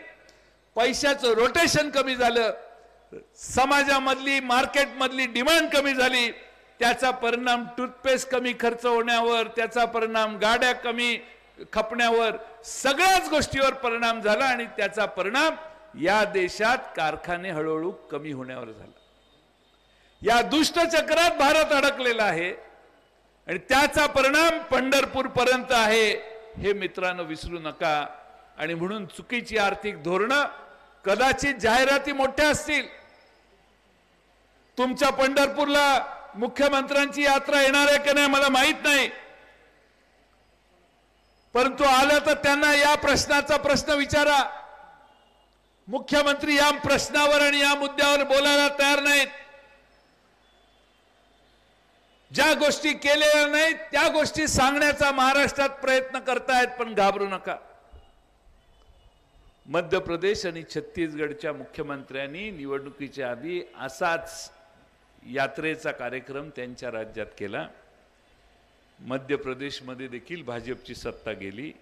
Speaker 3: पैशाचं रोटेशन कमी झालं, समाजामधली मार्केटमधली डिमांड कमी झाली. त्याचा परिणाम टूथपेस्ट कमी खर्च होण्यावर, त्याचा परिणाम गाड्या कमी खपण्यावर, सगळ्याच गोष्टीवर परिणाम झाला आणि त्याचा परिणाम या देशात कारखाने हळूहळू कमी होण्यावर झाला. या दुष्टचक्रात भारत अडकलेला आहे आणि त्याचा परिणाम पंढरपूर पर्यंत आहे, हे मित्रांनो विसरू नका. आणि म्हणून चुकीची आर्थिक धोरणं, कदाचित जाहिराती मोठ्या असतील, तुमच्या पंढरपूरला मुख्यमंत्र्यांची यात्रा येणार आहे की नाही मला माहित नाही, परंतु आलं तर त्यांना या प्रश्नाचा प्रश्न विचारा. मुख्यमंत्री या प्रश्नावर आणि या मुद्द्यावर बोलायला तयार नाहीत. ज्या गोष्टी केलेल्या नाहीत त्या गोष्टी सांगण्याचा महाराष्ट्रात प्रयत्न करतायत, पण घाबरू नका. मध्य प्रदेश आणि छत्तीसगडच्या मुख्यमंत्र्यांनी निवडणुकीच्या आधी असाच यात्रेचा कार्यक्रम त्यांच्या राज्यात केला. मध्य प्रदेशमध्ये देखील भाजपची सत्ता गेली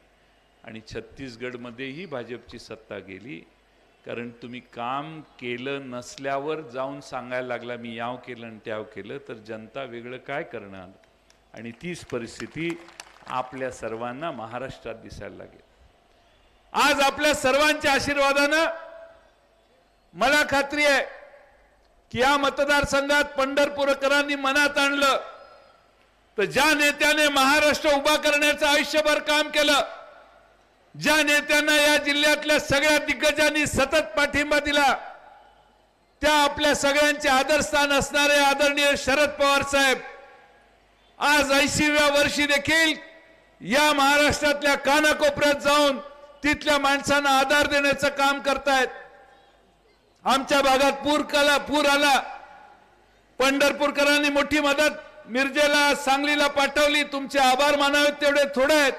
Speaker 3: आणि छत्तीसगडमध्येही भाजपची सत्ता गेली. कारण तुम्ही काम केलं नसल्यावर जाऊन सांगायला लागला मी याव केलं आणि त्याव केलं, तर जनता वेगळं काय करणार. आणि तीच परिस्थिती आपल्या सर्वांना महाराष्ट्रात दिसायला लागेल. आज आपल्या सर्वांच्या आशीर्वादानं मला खात्री आहे की या मतदारसंघात पंढरपूरकरांनी मनात आणलं तर ज्या नेत्याने महाराष्ट्र उभा करण्याचं आयुष्यभर काम केलं, ज्या नेत्यांना या जिल्ह्यातल्या सगळ्या दिग्गजांनी सतत पाठिंबा दिला, त्या आपल्या सगळ्यांचे आदरस्थान असणारे आदरणीय शरद पवार साहेब आज 80व्या वर्षी देखील या महाराष्ट्रातल्या कानाकोपऱ्यात जाऊन तिथल्या माणसांना आधार देण्याचं काम करतायत. आमच्या भागात पूर आला, पंढरपूरकरांनी मोठी मदत मिरजेला, सांगलीला पाठवली. तुमचे आभार मानावेत तेवढे थोडे आहेत.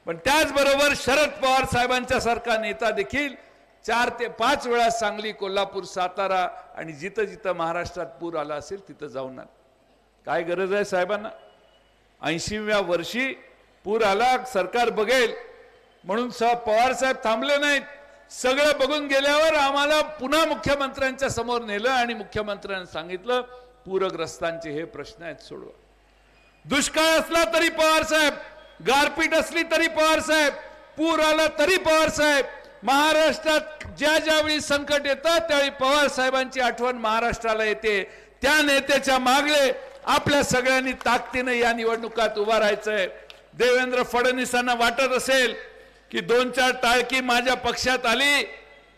Speaker 3: पण त्याचबरोबर शरद पवार साहेबांच्या सारखा नेता देखील 4 ते 5 वेळा सांगली, कोल्हापूर, सातारा आणि जिथं जिथं महाराष्ट्रात पूर आला असेल तिथं जाऊन काय गरज आहे साहेबांना. 80व्या वर्षी पूर आला, सरकार बघेल म्हणून पवार साहेब थांबले नाहीत. सगळं बघून गेल्यावर आम्हाला पुन्हा मुख्यमंत्र्यांच्या समोर नेलं आणि मुख्यमंत्र्यांनी सांगितलं पूरग्रस्तांचे हे प्रश्न आहेत सोडवा. दुष्काळ असला तरी पवार साहेब, गारपीट असली तरी पवार साहेब, पूर आला तरी पवार साहेब. महाराष्ट्रात ज्या ज्यावेळी संकट येतं त्यावेळी पवार साहेबांची आठवण महाराष्ट्राला येते. त्या नेत्याच्या मागले आपल्या सगळ्यांनी ताकदीने या निवडणुकात उभा राहायचंय. देवेंद्र फडणवीसांना वाटत असेल की 2-4 टाळकी माझ्या पक्षात आली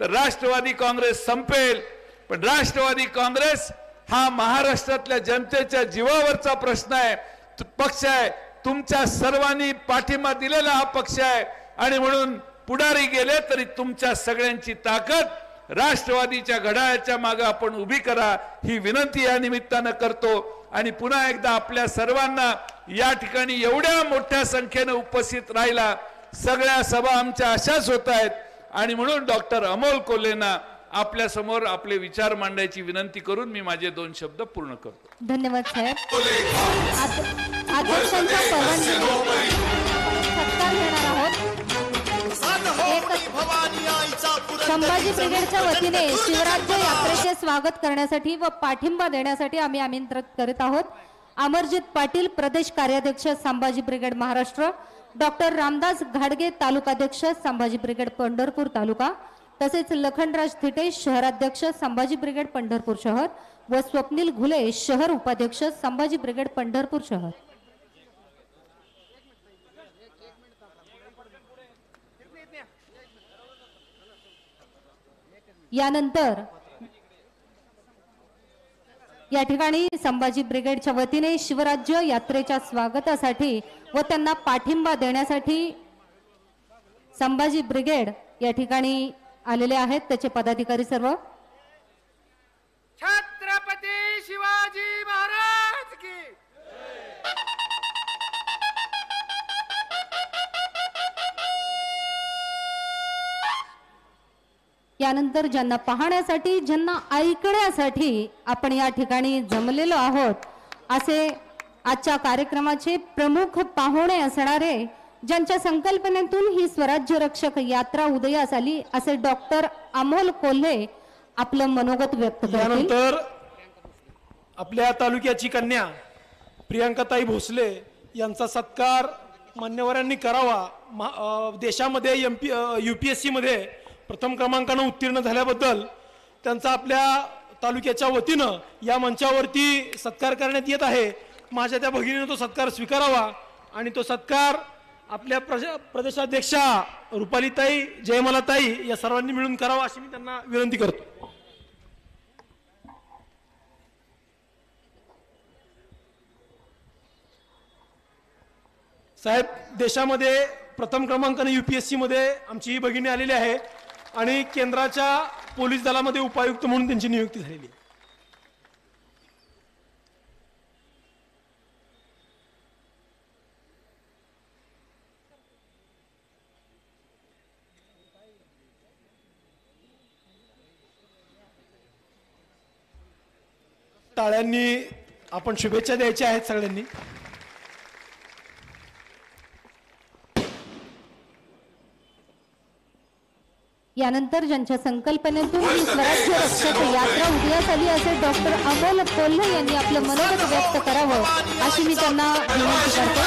Speaker 3: तर राष्ट्रवादी काँग्रेस संपेल, पण राष्ट्रवादी काँग्रेस हा महाराष्ट्रातल्या जनतेच्या जीवावरचा प्रश्न आहे, पक्ष आहे. तुमच्या सर्वांनी पाठिंबा दिलेला हा पक्ष आहे आणि म्हणून पुढारी गेले तरी तुमच्या सगळ्यांची ताकद राष्ट्रवादीच्या घड्याळाच्या मागे आपण उभी करा, ही विनंती या निमित्तानं करतो. आणि पुन्हा एकदा आपल्या सर्वांना या ठिकाणी एवढ्या मोठ्या संख्येने उपस्थित राहिला, सगळ्या सभा आमच्या अशाच होत आहेत आणि म्हणून डॉक्टर अमोल कोल्हेंना आपल्या समोर आपले विचार मांडायची विनंती करून मी माझे 2 शब्द पूर्ण करतो.
Speaker 2: धन्यवाद साहेब. अध्यक्षांच्या परवानगीने सत्कार घेणार आहोत. संभाजी ब्रिगेडच्या वतीने शिवराज्य यात्रेचे स्वागत करण्यासाठी व पाठिंबा देण्यासाठी आम्ही आमंत्रित करीत आहोत अमरजित पाटील, प्रदेश कार्याध्यक्ष संभाजी ब्रिगेड महाराष्ट्र, डॉक्टर रामदास घाडगे, तालुकाध्यक्ष संभाजी ब्रिगेड पंढरपूर तालुका, तसेच लखनराज थिटे, शहराध्यक्ष संभाजी ब्रिगेड पंढरपूर शहर व स्वप्नील घुले, शहर उपाध्यक्ष संभाजी ब्रिगेड पंढरपूर शहर. यानंतर या ठिकाणी संभाजी ब्रिगेडच्या वतीने शिवराज्य यात्रेच्या स्वागतासाठी व त्यांना पाठिंबा देण्यासाठी संभाजी ब्रिगेड या ठिकाणी आलेले आहेत. त्याचे पदाधिकारी सर्व.
Speaker 4: छत्रपती शिवाजी महाराज की.
Speaker 2: यानंतर ज्यांना पाहण्यासाठी, ज्यांना ऐकण्यासाठी आपण या ठिकाणी जमलेलो आहोत, असे आजच्या कार्यक्रमाचे प्रमुख पाहुणे असणारे, ज्यांच्या संकल्पनेतून ही स्वराज्य रक्षक यात्रा उदयास आली, असे डॉक्टर अमोल कोल्हे आपलं मनोगत व्यक्त करतील.
Speaker 5: यानंतर आपल्या तालुक्याची कन्या प्रियांकाताई भोसले यांचा सत्कार मान्यवरांनी करावा. देशामध्ये UPSC मध्ये प्रथम क्रमांकाने उत्तीर्ण झाल्याबद्दल त्यांचा आपल्या तालुक्याच्या वतीनं या मंचावरती सत्कार करण्यात येत आहे. माझ्या त्या भगिनीने तो सत्कार स्वीकारावा आणि तो सत्कार आपल्या प्रदेशाध्यक्षा रुपालीताई, जयमालाताई या सर्वांनी मिळून करावा अशी मी त्यांना विनंती करतो. साहेब, देशामध्ये प्रथम क्रमांकाने UPSC मध्ये आमची ही भगिनी आलेली आहे आणि केंद्राच्या पोलीस दलामध्ये उपायुक्त म्हणून त्यांची नियुक्ती झालेली आहे. टाळ्यांनी आपण शुभेच्छा द्यायच्या आहेत सगळ्यांनी.
Speaker 2: यानंतर ज्यांच्या संकल्पनेतून ही स्वराज्य रक्षक यात्रा उदयास आली, असे डॉक्टर अमोल कोल्हे यांनी आपलं मनोगत व्यक्त करावं अशी मी त्यांना विनंती करते.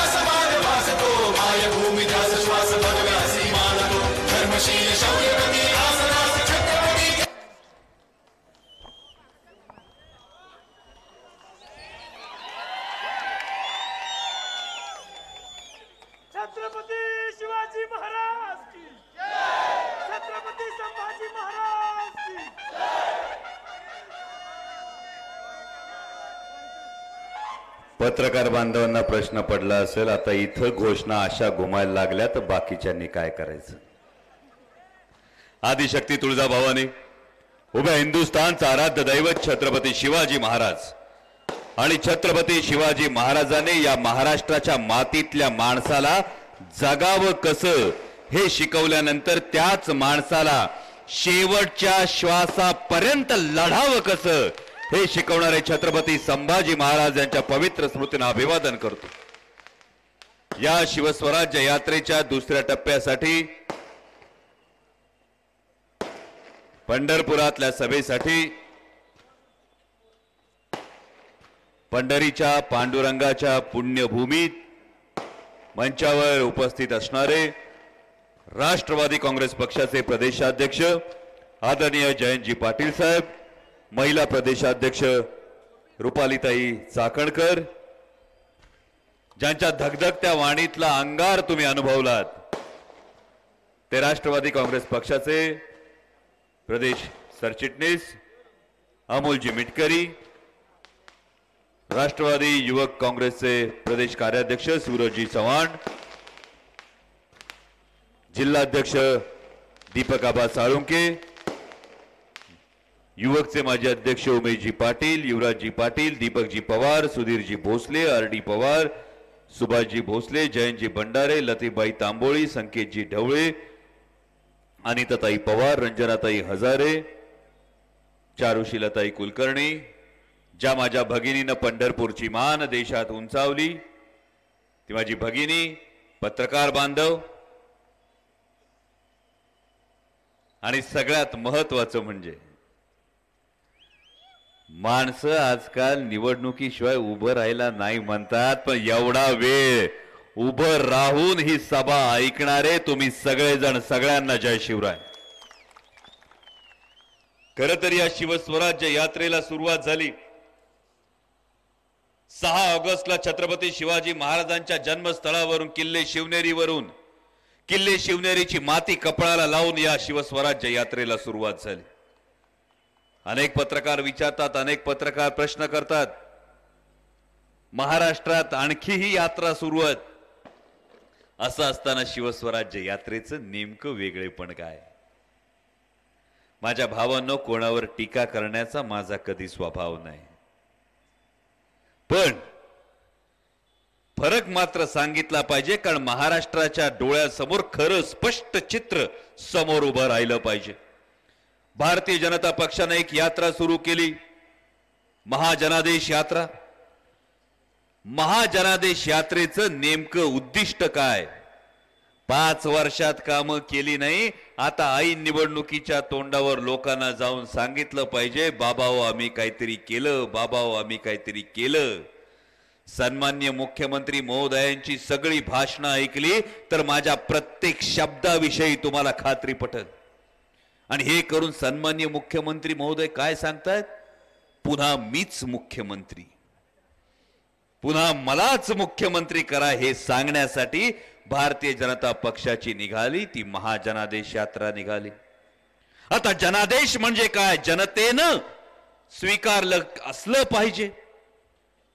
Speaker 4: छत्रपती शिवाजी महाराज की. छत्रपती संभाजी महाराज की.
Speaker 6: पत्रकार बांधवांना प्रश्न पडला असेल, आता इथं घोषणा अशा घुमायला लागल्या तर बाकीच्यांनी काय करायचं? आदिशक्ती तुळजाभवानी, उभ्या हिंदुस्थानचा आराध्य दैवत छत्रपती शिवाजी महाराज आणि छत्रपती शिवाजी महाराजांनी या महाराष्ट्राच्या मातीतल्या माणसाला जगावं कसं हे शिकवल्यानंतर त्याच माणसाला शेवटच्या श्वासापर्यंत लढावं कसं हे शिकवणारे छत्रपती संभाजी महाराज यांच्या पवित्र स्मृतींना अभिवादन करतो. या शिवस्वराज्य यात्रेच्या दुसऱ्या टप्प्यासाठी पंढरपुरातल्या सभेसाठी पंढरीच्या पांडुरंगाच्या पुण्यभूमीत मंचावर उपस्थित असणारे राष्ट्रवादी काँग्रेस पक्षाचे प्रदेशाध्यक्ष आदरणीय जयंतजी पाटील साहेब, महिला प्रदेशाध्यक्ष रुपालीताई चाकणकर, ज्यांच्या धगधगत्या वाणीतला अंगार तुम्ही अनुभवलात, ते राष्ट्रवादी काँग्रेस पक्षाचे प्रदेश सरचिटणीस अमोलजी मिटकरी, राष्ट्रवादी युवक काँग्रेसचे प्रदेश कार्याध्यक्ष सूरजजी चव्हाण, जिल्हाध्यक्ष दीपक आबा साळुंके, युवकचे माजी अध्यक्ष उमेशजी पाटील, युवराजजी पाटील, दीपकजी पवार, सुधीरजी भोसले, RD पवार, सुभाषजी भोसले, जयंतजी भंडारे, लतीफबाई तांबोळी, संकेतजी ढवळे, अनिताताई पवार, रंजनाताई हजारे, चारुशीलताई कुलकर्णी, ज्या माझ्या भगिनीनं पंढरपूरची मान देशात उंचावली, ती माझी भगिनी, पत्रकार बांधव, आणि सगळ्यात महत्वाचं म्हणजे माणसं आजकाल निवडणुकीशिवाय उभं राहायला नाही म्हणतात, पण एवढा वेळ उभं राहून ही सभा ऐकणारे तुम्ही सगळेजण, सगळ्यांना जय शिवराय. खरं तर या शिवस्वराज्य यात्रेला सुरुवात झाली 6 ऑगस्टला छत्रपती शिवाजी महाराजांच्या जन्मस्थळावरून किल्ले शिवनेरीवरून. किल्ले शिवनेरीची माती कपाळाला लावून या शिवस्वराज्य यात्रेला सुरुवात झाली. अनेक पत्रकार विचारतात, अनेक पत्रकार प्रश्न करतात, महाराष्ट्रात आणखी ही यात्रा सुरू आहे. असं असताना शिवस्वराज्य यात्रेचं नेमकं वेगळेपण काय? माझ्या भावांनो, कोणावर टीका करण्याचा माझा कधी स्वभाव नाही, पण फरक मात्र सांगितला पाहिजे, कारण महाराष्ट्राच्या डोळ्यासमोर खरं स्पष्ट चित्र समोर उभं राहिलं पाहिजे. भारतीय जनता पक्षाने एक यात्रा सुरू केली, महाजनादेश यात्रा. महाजनादेश यात्रेचं नेमकं उद्दिष्ट काय? 5 वर्षात कामं केली नाही, आता ऐन निवडणुकीच्या तोंडावर लोकांना जाऊन सांगितलं पाहिजे, बाबाओ आम्ही काहीतरी केलं, बाबाओ आम्ही काहीतरी केलं. सन्मान्य मुख्यमंत्री महोदयांची सगळी भाषणं ऐकली तर माझ्या प्रत्येक शब्दाविषयी तुम्हाला खात्री पटेल. आणि हे करून सन्मान्य मुख्यमंत्री महोदय काय सांगतात? पुन्हा मीच मुख्यमंत्री, पुन्हा मलाच मुख्यमंत्री करा, हे सांगण्यासाठी भारतीय जनता पक्षाची निघाली ती महाजनादेश यात्रा निघाली. आता जनादेश म्हणजे काय? जनतेनं स्वीकारलं असलं पाहिजे.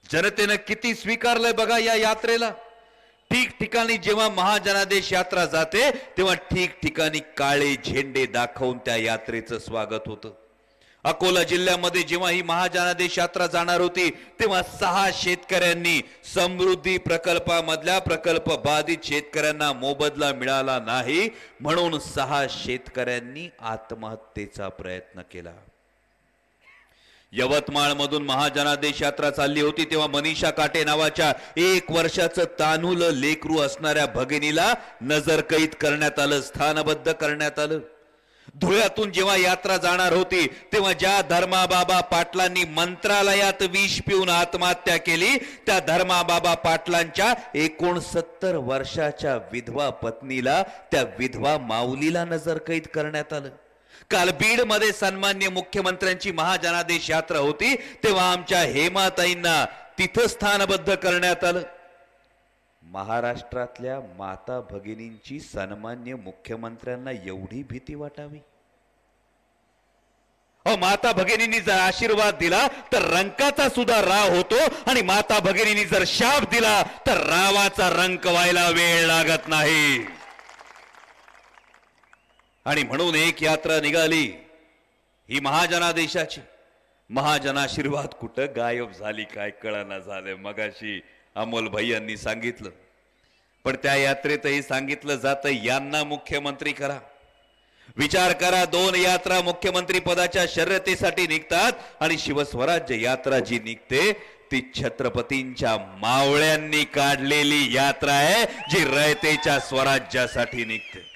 Speaker 6: जनतेनं किती स्वीकारलंय बघा या यात्रेला. ठिकठिकाणी जेव्हा महाजनादेश यात्रा जाते तेव्हा ठिकठिकाणी काळे झेंडे दाखवून त्या यात्रेचं स्वागत होतं. अकोला जिल्ह्यामध्ये जेव्हा ही महाजनादेश यात्रा जाणार होती तेव्हा 6 शेतकऱ्यांनी समृद्धी प्रकल्पामधल्या प्रकल्प बाधित शेतकऱ्यांना मोबदला मिळाला नाही म्हणून 6 शेतकऱ्यांनी आत्महत्येचा प्रयत्न केला. यवतमाळ मधून महाजनादेश यात्रा चालली होती तेव्हा मनीषा काटे नावाच्या 1 वर्षाचं तान्हुल लेकरू असणाऱ्या भगिनीला नजरकैद करण्यात आलं, स्थानबद्ध करण्यात आलं. धुळ्यातून जेव्हा यात्रा जाणार होती तेव्हा ज्या धर्माबाबा पाटलांनी मंत्रालयात विष पिऊन आत्महत्या केली त्या धर्माबाबा पाटलांच्या 69 वर्षाच्या विधवा पत्नीला, त्या विधवा माऊलीला नजरकैद करण्यात आलं. काल बीड मध्ये सन्मान्य मुख्यमंत्र्यांची महाजनादेश यात्रा होती तेव्हा आमच्या हेमाताईंना तिथं स्थानबद्ध करण्यात आलं. महाराष्ट्रातल्या माता भगिनींची सन्मान्य मुख्यमंत्र्यांना एवढी भीती वाटावी? माता भगिनींनी जर आशीर्वाद दिला तर रंकाचा सुद्धा राव होतो आणि माता भगिनींनी जर शाप दिला तर रावाचा रंक व्हायला वेळ लागत नाही. आणि म्हणून एक यात्रा निघाली ही महाजनादेशाची. महाजनाशीर्वाद कुठं गायब झाली काय कळना झालं. मगाशी अमोल भाई यांनी सांगितलं, पण त्या यात्रेतही सांगितलं जातं यांना मुख्यमंत्री करा. विचार करा, 2 यात्रा मुख्यमंत्री पदाच्या शर्यतीसाठी निघतात आणि शिवस्वराज्य यात्रा जी निघते ती छत्रपतींच्या मावळ्यांनी काढलेली यात्रा आहे जी रयतेच्या स्वराज्यासाठी निघते.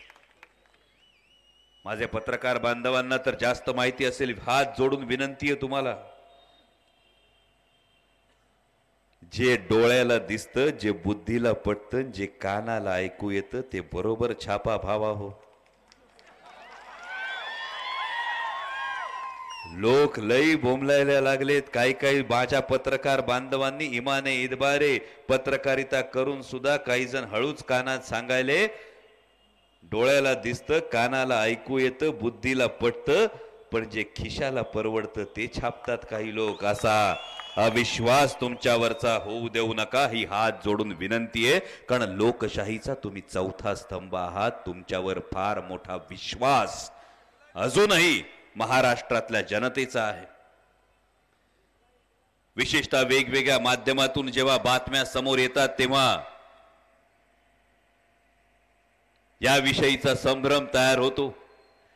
Speaker 6: माझे पत्रकार बांधवांना तर जास्त माहिती असेल, हात जोडून विनंती आहे तुम्हाला, जे डोळ्याला दिसतं, जे बुद्धीला पटतं, जे कानाला ऐकू येतं ते बरोबर छापा भावा हो. लोक लई बोंबलायला लागलेत. काही माझ्या पत्रकार बांधवांनी इमाने इदबारे पत्रकारिता करून सुद्धा काही जण हळूच कानात सांगायले, डोळ्याला दिसतं, कानाला ऐकू येतं, बुद्धीला पटतं, पण जे खिशाला परवडतं ते छापतात काही लोक. असा अविश्वास तुमच्यावरचा होऊ देऊ नका, ही हात जोडून विनंती आहे. कारण लोकशाहीचा तुम्ही 4था स्तंभ आहात. तुमच्यावर फार मोठा विश्वास अजूनही महाराष्ट्रातल्या जनतेचा आहे. विशेषतः वेगवेगळ्या माध्यमातून जेव्हा बातम्या समोर येतात तेव्हा याविषयीचा संभ्रम तयार होतो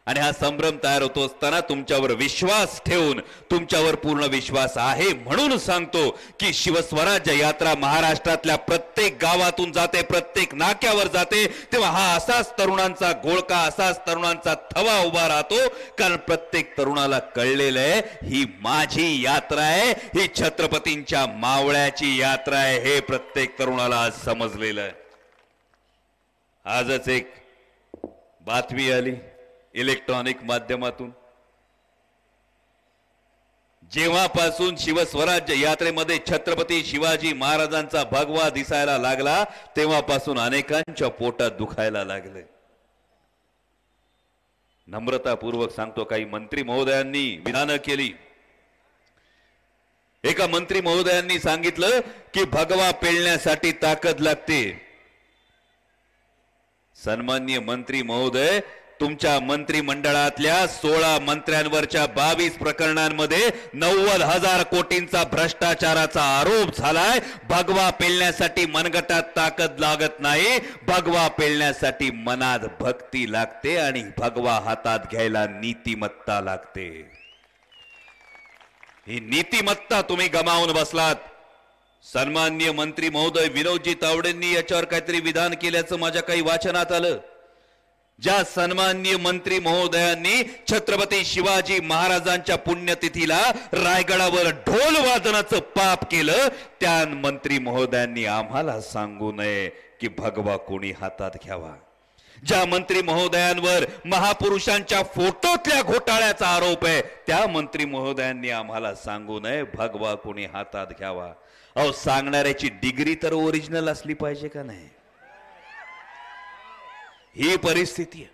Speaker 6: आणि हा संभ्रम तयार होतो असताना तुमच्यावर विश्वास ठेवून, तुमच्यावर पूर्ण विश्वास आहे म्हणून सांगतो की शिवस्वराज्य यात्रा महाराष्ट्रातल्या प्रत्येक गावातून जाते, प्रत्येक नाक्यावर जाते, तेव्हा हा असाच तरुणांचा घोळका, असाच तरुणांचा थवा उभा राहतो. कारण प्रत्येक तरुणाला कळलेलं आहे ही माझी यात्रा आहे, ही छत्रपतींच्या मावळ्याची यात्रा आहे, हे प्रत्येक तरुणाला आज समजलेलं आहे. आजच एक बातमी आली इलेक्ट्रॉनिक माध्यमातून, जेव्हापासून शिवस्वराज्य यात्रेमध्ये छत्रपती शिवाजी महाराजांचा भगवा दिसायला लागला तेव्हापासून अनेकांच्या पोटात दुखायला लागले. नम्रतापूर्वक सांगतो, काही मंत्री महोदयांनी विधानं केली. एका मंत्री महोदयांनी सांगितलं की भगवा पेलण्यासाठी ताकद लागते. सन्माननीय मंत्री महोदय, तुमच्या मंत्रिमंडळातल्या 16 मंत्र्यांवरच्या 22 प्रकरणांमध्ये 90,000 कोटींचा भ्रष्टाचाराचा आरोप झालाय. भगवा पेलण्यासाठी मनगटात ताकद लागत नाही, भगवा पेलण्यासाठी मनात भक्ती लागते आणि भगवा हातात घ्यायला नीतिमत्ता लागते. ही नीतिमत्ता तुम्ही गमावून बसलात. सन्माननीय मंत्री महोदय विनोदजी तावडेंनी याच्यावर काहीतरी विधान केल्याचं माझ्या काही वाचनात आलं. ज्या सन्माननीय मंत्री महोदयांनी छत्रपती शिवाजी महाराजांच्या पुण्यतिथीला रायगडावर ढोल वादनाचं पाप केलं, त्या मंत्री महोदयांनी आम्हाला सांगू नये की भगवा कोणी हातात घ्यावा. ज्या मंत्री महोदयांवर महापुरुषांच्या फोटोतल्या घोटाळ्याचा आरोप आहे, त्या मंत्री महोदयांनी आम्हाला सांगू नये भगवा कोणी हातात घ्यावा. अहो, सांगणाऱ्याची डिग्री तर ओरिजिनल असली पाहिजे का नाही? ही परिस्थिती आहे.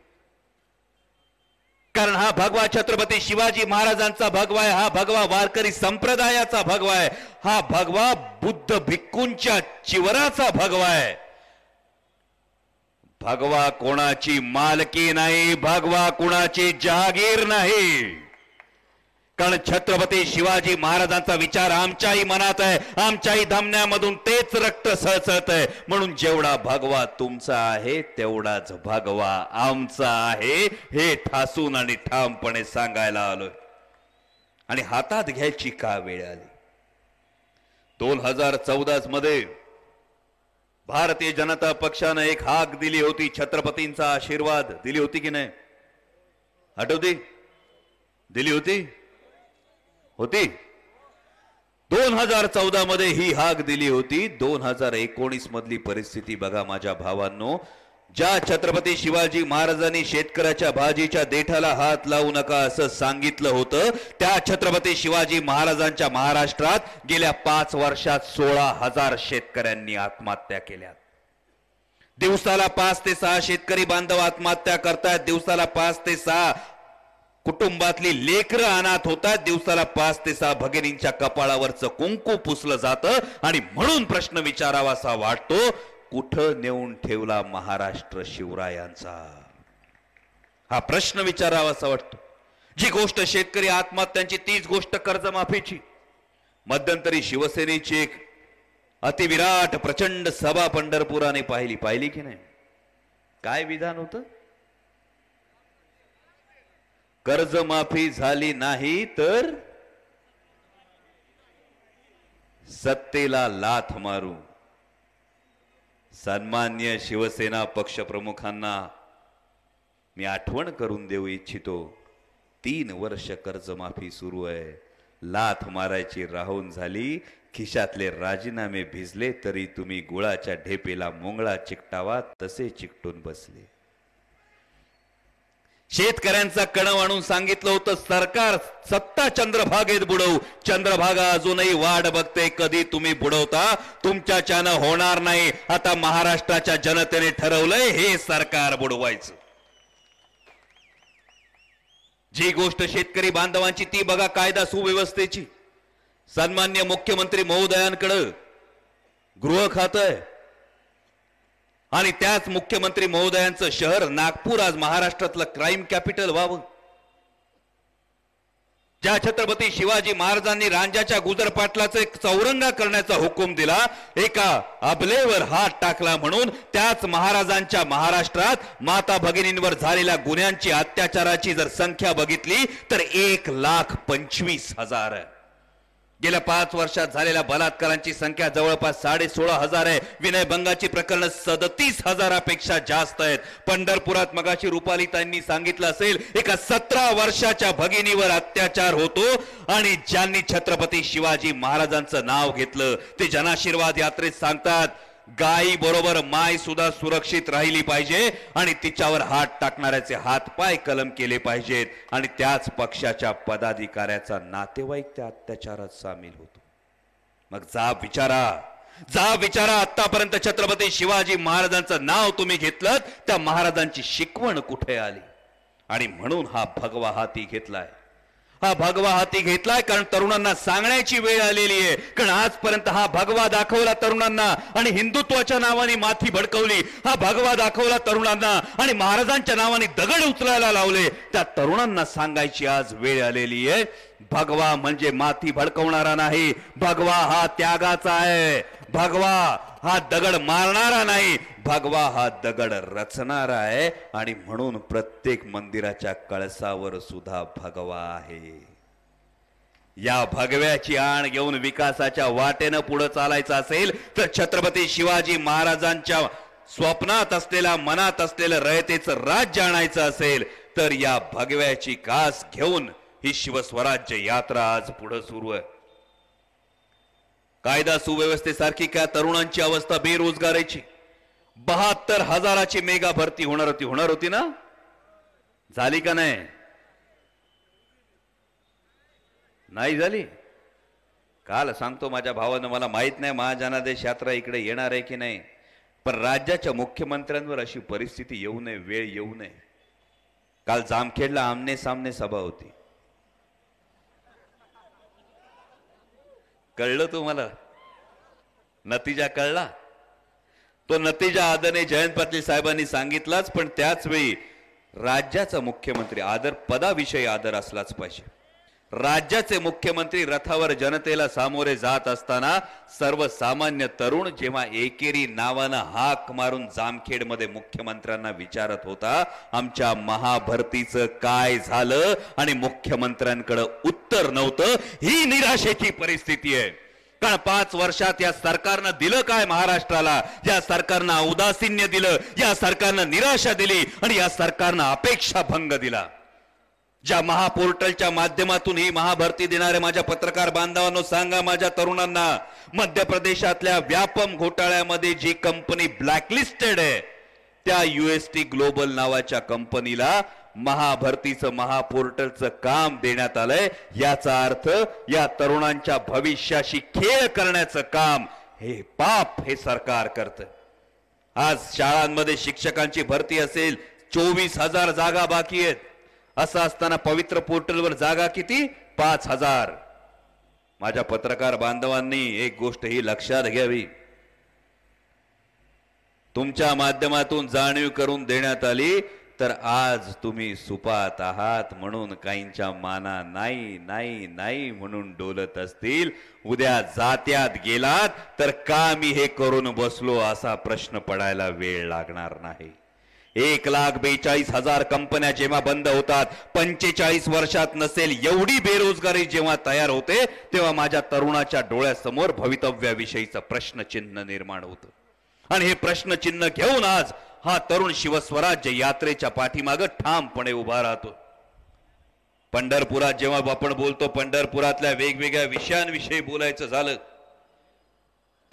Speaker 6: कारण हा भगवा छत्रपती शिवाजी महाराजांचा भगवा आहे, हा भगवा वारकरी संप्रदायाचा भगवा आहे, हा भगवा बुद्ध भिक्खूंच्या चिवराचा भगवा आहे. भगवा कोणाची मालकी नाही, भगवा कोणाची जहागीर नाही. कारण छत्रपती शिवाजी महाराजांचा विचार आमच्याही मनात आहे, आमच्याही धमन्यामधून तेच रक्त सळसळत आहे. म्हणून जेवढा भगवा तुमचा आहे तेवढाच भगवा आमचा आहे, हे ठासून आणि ठामपणे सांगायला आलोय. आणि हातात घ्यायची का वेळ आली? 2014 मध्ये भारतीय जनता पक्षानं एक हाक दिली होती, छत्रपतींचा आशीर्वाद दिली होती की नाही? आठवती? दिली होती? 2014 मध्ये ही हाक दिली होती. 2019 मधली परिस्थिती बघा माझ्या भावांनो. ज्या छत्रपती शिवाजी महाराजांनी शेतकऱ्याच्या भाजीच्या देठाला हात लावू नका असं सांगितलं होतं, त्या छत्रपती शिवाजी महाराजांच्या महाराष्ट्रात गेल्या 5 वर्षात 16,000 शेतकऱ्यांनी आत्महत्या केल्या. दिवसाला 5 ते 6 शेतकरी बांधव आत्महत्या करतायत. दिवसाला 5 ते 6 कुटुंबातली लेकरं अनाथ होतात. दिवसाला 5 ते 6 भगिनींच्या कपाळावरचं कुंकू पुसलं जातं. आणि म्हणून प्रश्न विचारावासा वाटतो, कुठं नेऊन ठेवला महाराष्ट्र शिवरायांचा? हा प्रश्न विचारावासा वाटतो. जी गोष्ट शेतकरी आत्महत्यांची तीच गोष्ट कर्जमाफीची. मध्यंतरी शिवसेनेची एक अतिविराट प्रचंड सभा पंढरपुराने पाहिली की नाही? काय विधान होतं? कर्जमाफी झाली नाही तर सत्तेला लाथ मारू. सन्मान्य शिवसेना पक्षप्रमुखांना मी आठवण करून देऊ इच्छितो, 3 वर्ष कर्जमाफी सुरू आहे. लाथ मारायची राहून झाली, खिशातले राजीनामे भिजले तरी तुम्ही गुळाच्या ढेपेला मुंगळा चिकटावा तसे चिकटून बसले. शेतकऱ्यांचा कणव आणून सांगितलं होतं, सरकार सत्ता चंद्रभागेत बुडवू. चंद्रभागा अजूनही वाट बघते, कधी तुम्ही बुडवता. तुमच्याच्यानं होणार नाही. आता महाराष्ट्राच्या जनतेने ठरवलंय हे सरकार बुडवायचं. जी गोष्ट शेतकरी बांधवांची ती बघा कायदा सुव्यवस्थेची. सन्मान्य मुख्यमंत्री महोदयांकडे गृह खातं आहे आणि त्याच मुख्यमंत्री महोदयांचं शहर नागपूर आज महाराष्ट्रातलं क्राईम कॅपिटल व्हावं. ज्या छत्रपती शिवाजी महाराजांनी रांजाच्या गुजर पाटलाचा एक चौरंगा करण्याचा हुकूम दिला, एका अबलेवर हात टाकला म्हणून त्याच महाराजांच्या महाराष्ट्रात माता भगिनींवर झालेल्या गुन्ह्यांची अत्याचाराची जर संख्या बघितली तर 1,25,000 गेल्या 5 वर्षात झालेल्या बलात्कारांची संख्या जवळपास 16,500 आहे. विनयभंगाची प्रकरण 37,000पेक्षा जास्त आहेत. पंढरपुरात मगाशी रुपालीताईंनी सांगितलं असेल, एका 17 वर्षाच्या भगिनीवर अत्याचार होतो आणि ज्यांनी छत्रपती शिवाजी महाराजांचं नाव घेतलं ते जनाशीर्वाद यात्रेत सांगतात, गायी बरोबर माय सुद्धा सुरक्षित राहिली पाहिजे आणि तिच्यावर हात टाकणाऱ्याचे हातपाय कलम केले पाहिजेत आणि त्याच पक्षाच्या पदाधिकाऱ्याचा नातेवाईक त्या अत्याचारात सामील होतो. मग जा विचारा आतापर्यंत छत्रपती शिवाजी महाराजांचं नाव तुम्ही घेतलं, त्या महाराजांची शिकवण कुठे आली? आणि म्हणून हा भगवा हाती घेतलाय. हा भगवा हाती घेतलाय कारण तरुणांना सांगण्याची वेळ आलेली आहे. कारण आजपर्यंत हा भगवा दाखवला तरुणांना आणि हिंदुत्वाच्या नावाने माथी भडकवली. हा भगवा दाखवला तरुणांना आणि महाराजांच्या नावाने दगड उचलायला लावले. त्या तरुणांना सांगायची आज वेळ आलेली आहे, भगवा म्हणजे माथी भडकवणारा नाही, भगवा हा त्यागाचा आहे. भगवा हा दगड मारणारा नाही, भगवा हा दगड रचणारा आहे. आणि म्हणून प्रत्येक मंदिराच्या कळसावर सुद्धा भगवा आहे. या भगव्याची आण घेऊन विकासाच्या वाटेनं पुढे चालायचं असेल तर छत्रपती शिवाजी महाराजांच्या स्वप्नात असलेल्या मनात असलेलं रयतेचं राज्य आणायचं असेल तर या भगव्याची कास घेऊन ही शिवस्वराज्य यात्रा आज पुढे सुरू आहे. कायदा सुव्यवस्थेसारखी काय तरुणांची अवस्था बेरोजगारीची, 72,000ची मेगा भरती होणार होती ना, झाली का नाही झाली? काल सांगतो माझ्या भावानं, मला माहित नाही महाजनादेश यात्रा इकडे येणार आहे की नाही, पण राज्याच्या मुख्यमंत्र्यांवर अशी परिस्थिती येऊ नये, वेळ येऊ नये. काल जामखेडला आमने सामने सभा होती. कळलं तुम्हाला? नतीजा कळला? तो नतीजा आदरणीय जयंत पाटील साहेबांनी सांगितलाच, पण त्याच वेळी राज्याचा मुख्यमंत्री, आदर पदाविषयी आदर असलाच पाहिजे. राज्याचे मुख्यमंत्री रथावर जनतेला सामोरे जात असताना सर्वसामान्य तरुण जेव्हा एकेरी नावानं हाक मारून जामखेडमध्ये मुख्यमंत्र्यांना विचारत होता, आमच्या महाभरतीचं काय झालं, आणि मुख्यमंत्र्यांकडे उत्तर नव्हतं, ही निराशेची परिस्थिती आहे. कारण 5 वर्षात या सरकारनं दिलं काय महाराष्ट्राला? या सरकारनं औदासीन्य दिलं, या सरकारनं निराशा दिली आणि या सरकारनं अपेक्षा भंग दिला. ज्या महापोर्टलच्या माध्यमातून ही महाभरती देणारे माझ्या पत्रकार बांधवांनो, सांगा माझ्या तरुणांना, मध्य प्रदेशातल्या व्यापम घोटाळ्यामध्ये जी कंपनी ब्लॅकलिस्टेड आहे त्या UST ग्लोबल नावाच्या कंपनीला महाभरतीचं महापोर्टलचं काम देण्यात आलंय. याचा अर्थ या तरुणांच्या भविष्याशी खेळ करण्याचं काम हे पाप हे सरकार करतं. आज शाळांमध्ये शिक्षकांची भरती असेल, 24,000 जागा बाकी आहेत. असं असताना पवित्र पोर्टलवर जागा किती? 5,000. माझ्या पत्रकार बांधवांनी एक गोष्ट ही लक्षात घ्यावी, तुमच्या माध्यमातून जाणीव करून देण्यात आली तर आज तुम्ही सुपात आहात म्हणून काहींच्या माना नाही नाही नाही म्हणून डोलत असतील. उद्या जात्यात गेलात तर का मी हे करून बसलो असा प्रश्न पडायला वेळ लागणार नाही. 1,42,000 कंपन्या जेव्हा बंद होतात, 45 वर्षात नसेल एवढी बेरोजगारी जेव्हा तयार होते, तेव्हा माझ्या तरुणाच्या डोळ्यासमोर भवितव्याविषयीचं प्रश्नचिन्ह निर्माण होतं. आणि हे प्रश्नचिन्ह घेऊन आज हा तरुण शिवस्वराज्य यात्रेच्या पाठीमागे ठामपणे उभा राहतो. पंढरपुरात जेव्हा आपण बोलतो, पंढरपुरातल्या वेगवेगळ्या विषयांविषयी बोलायचं झालं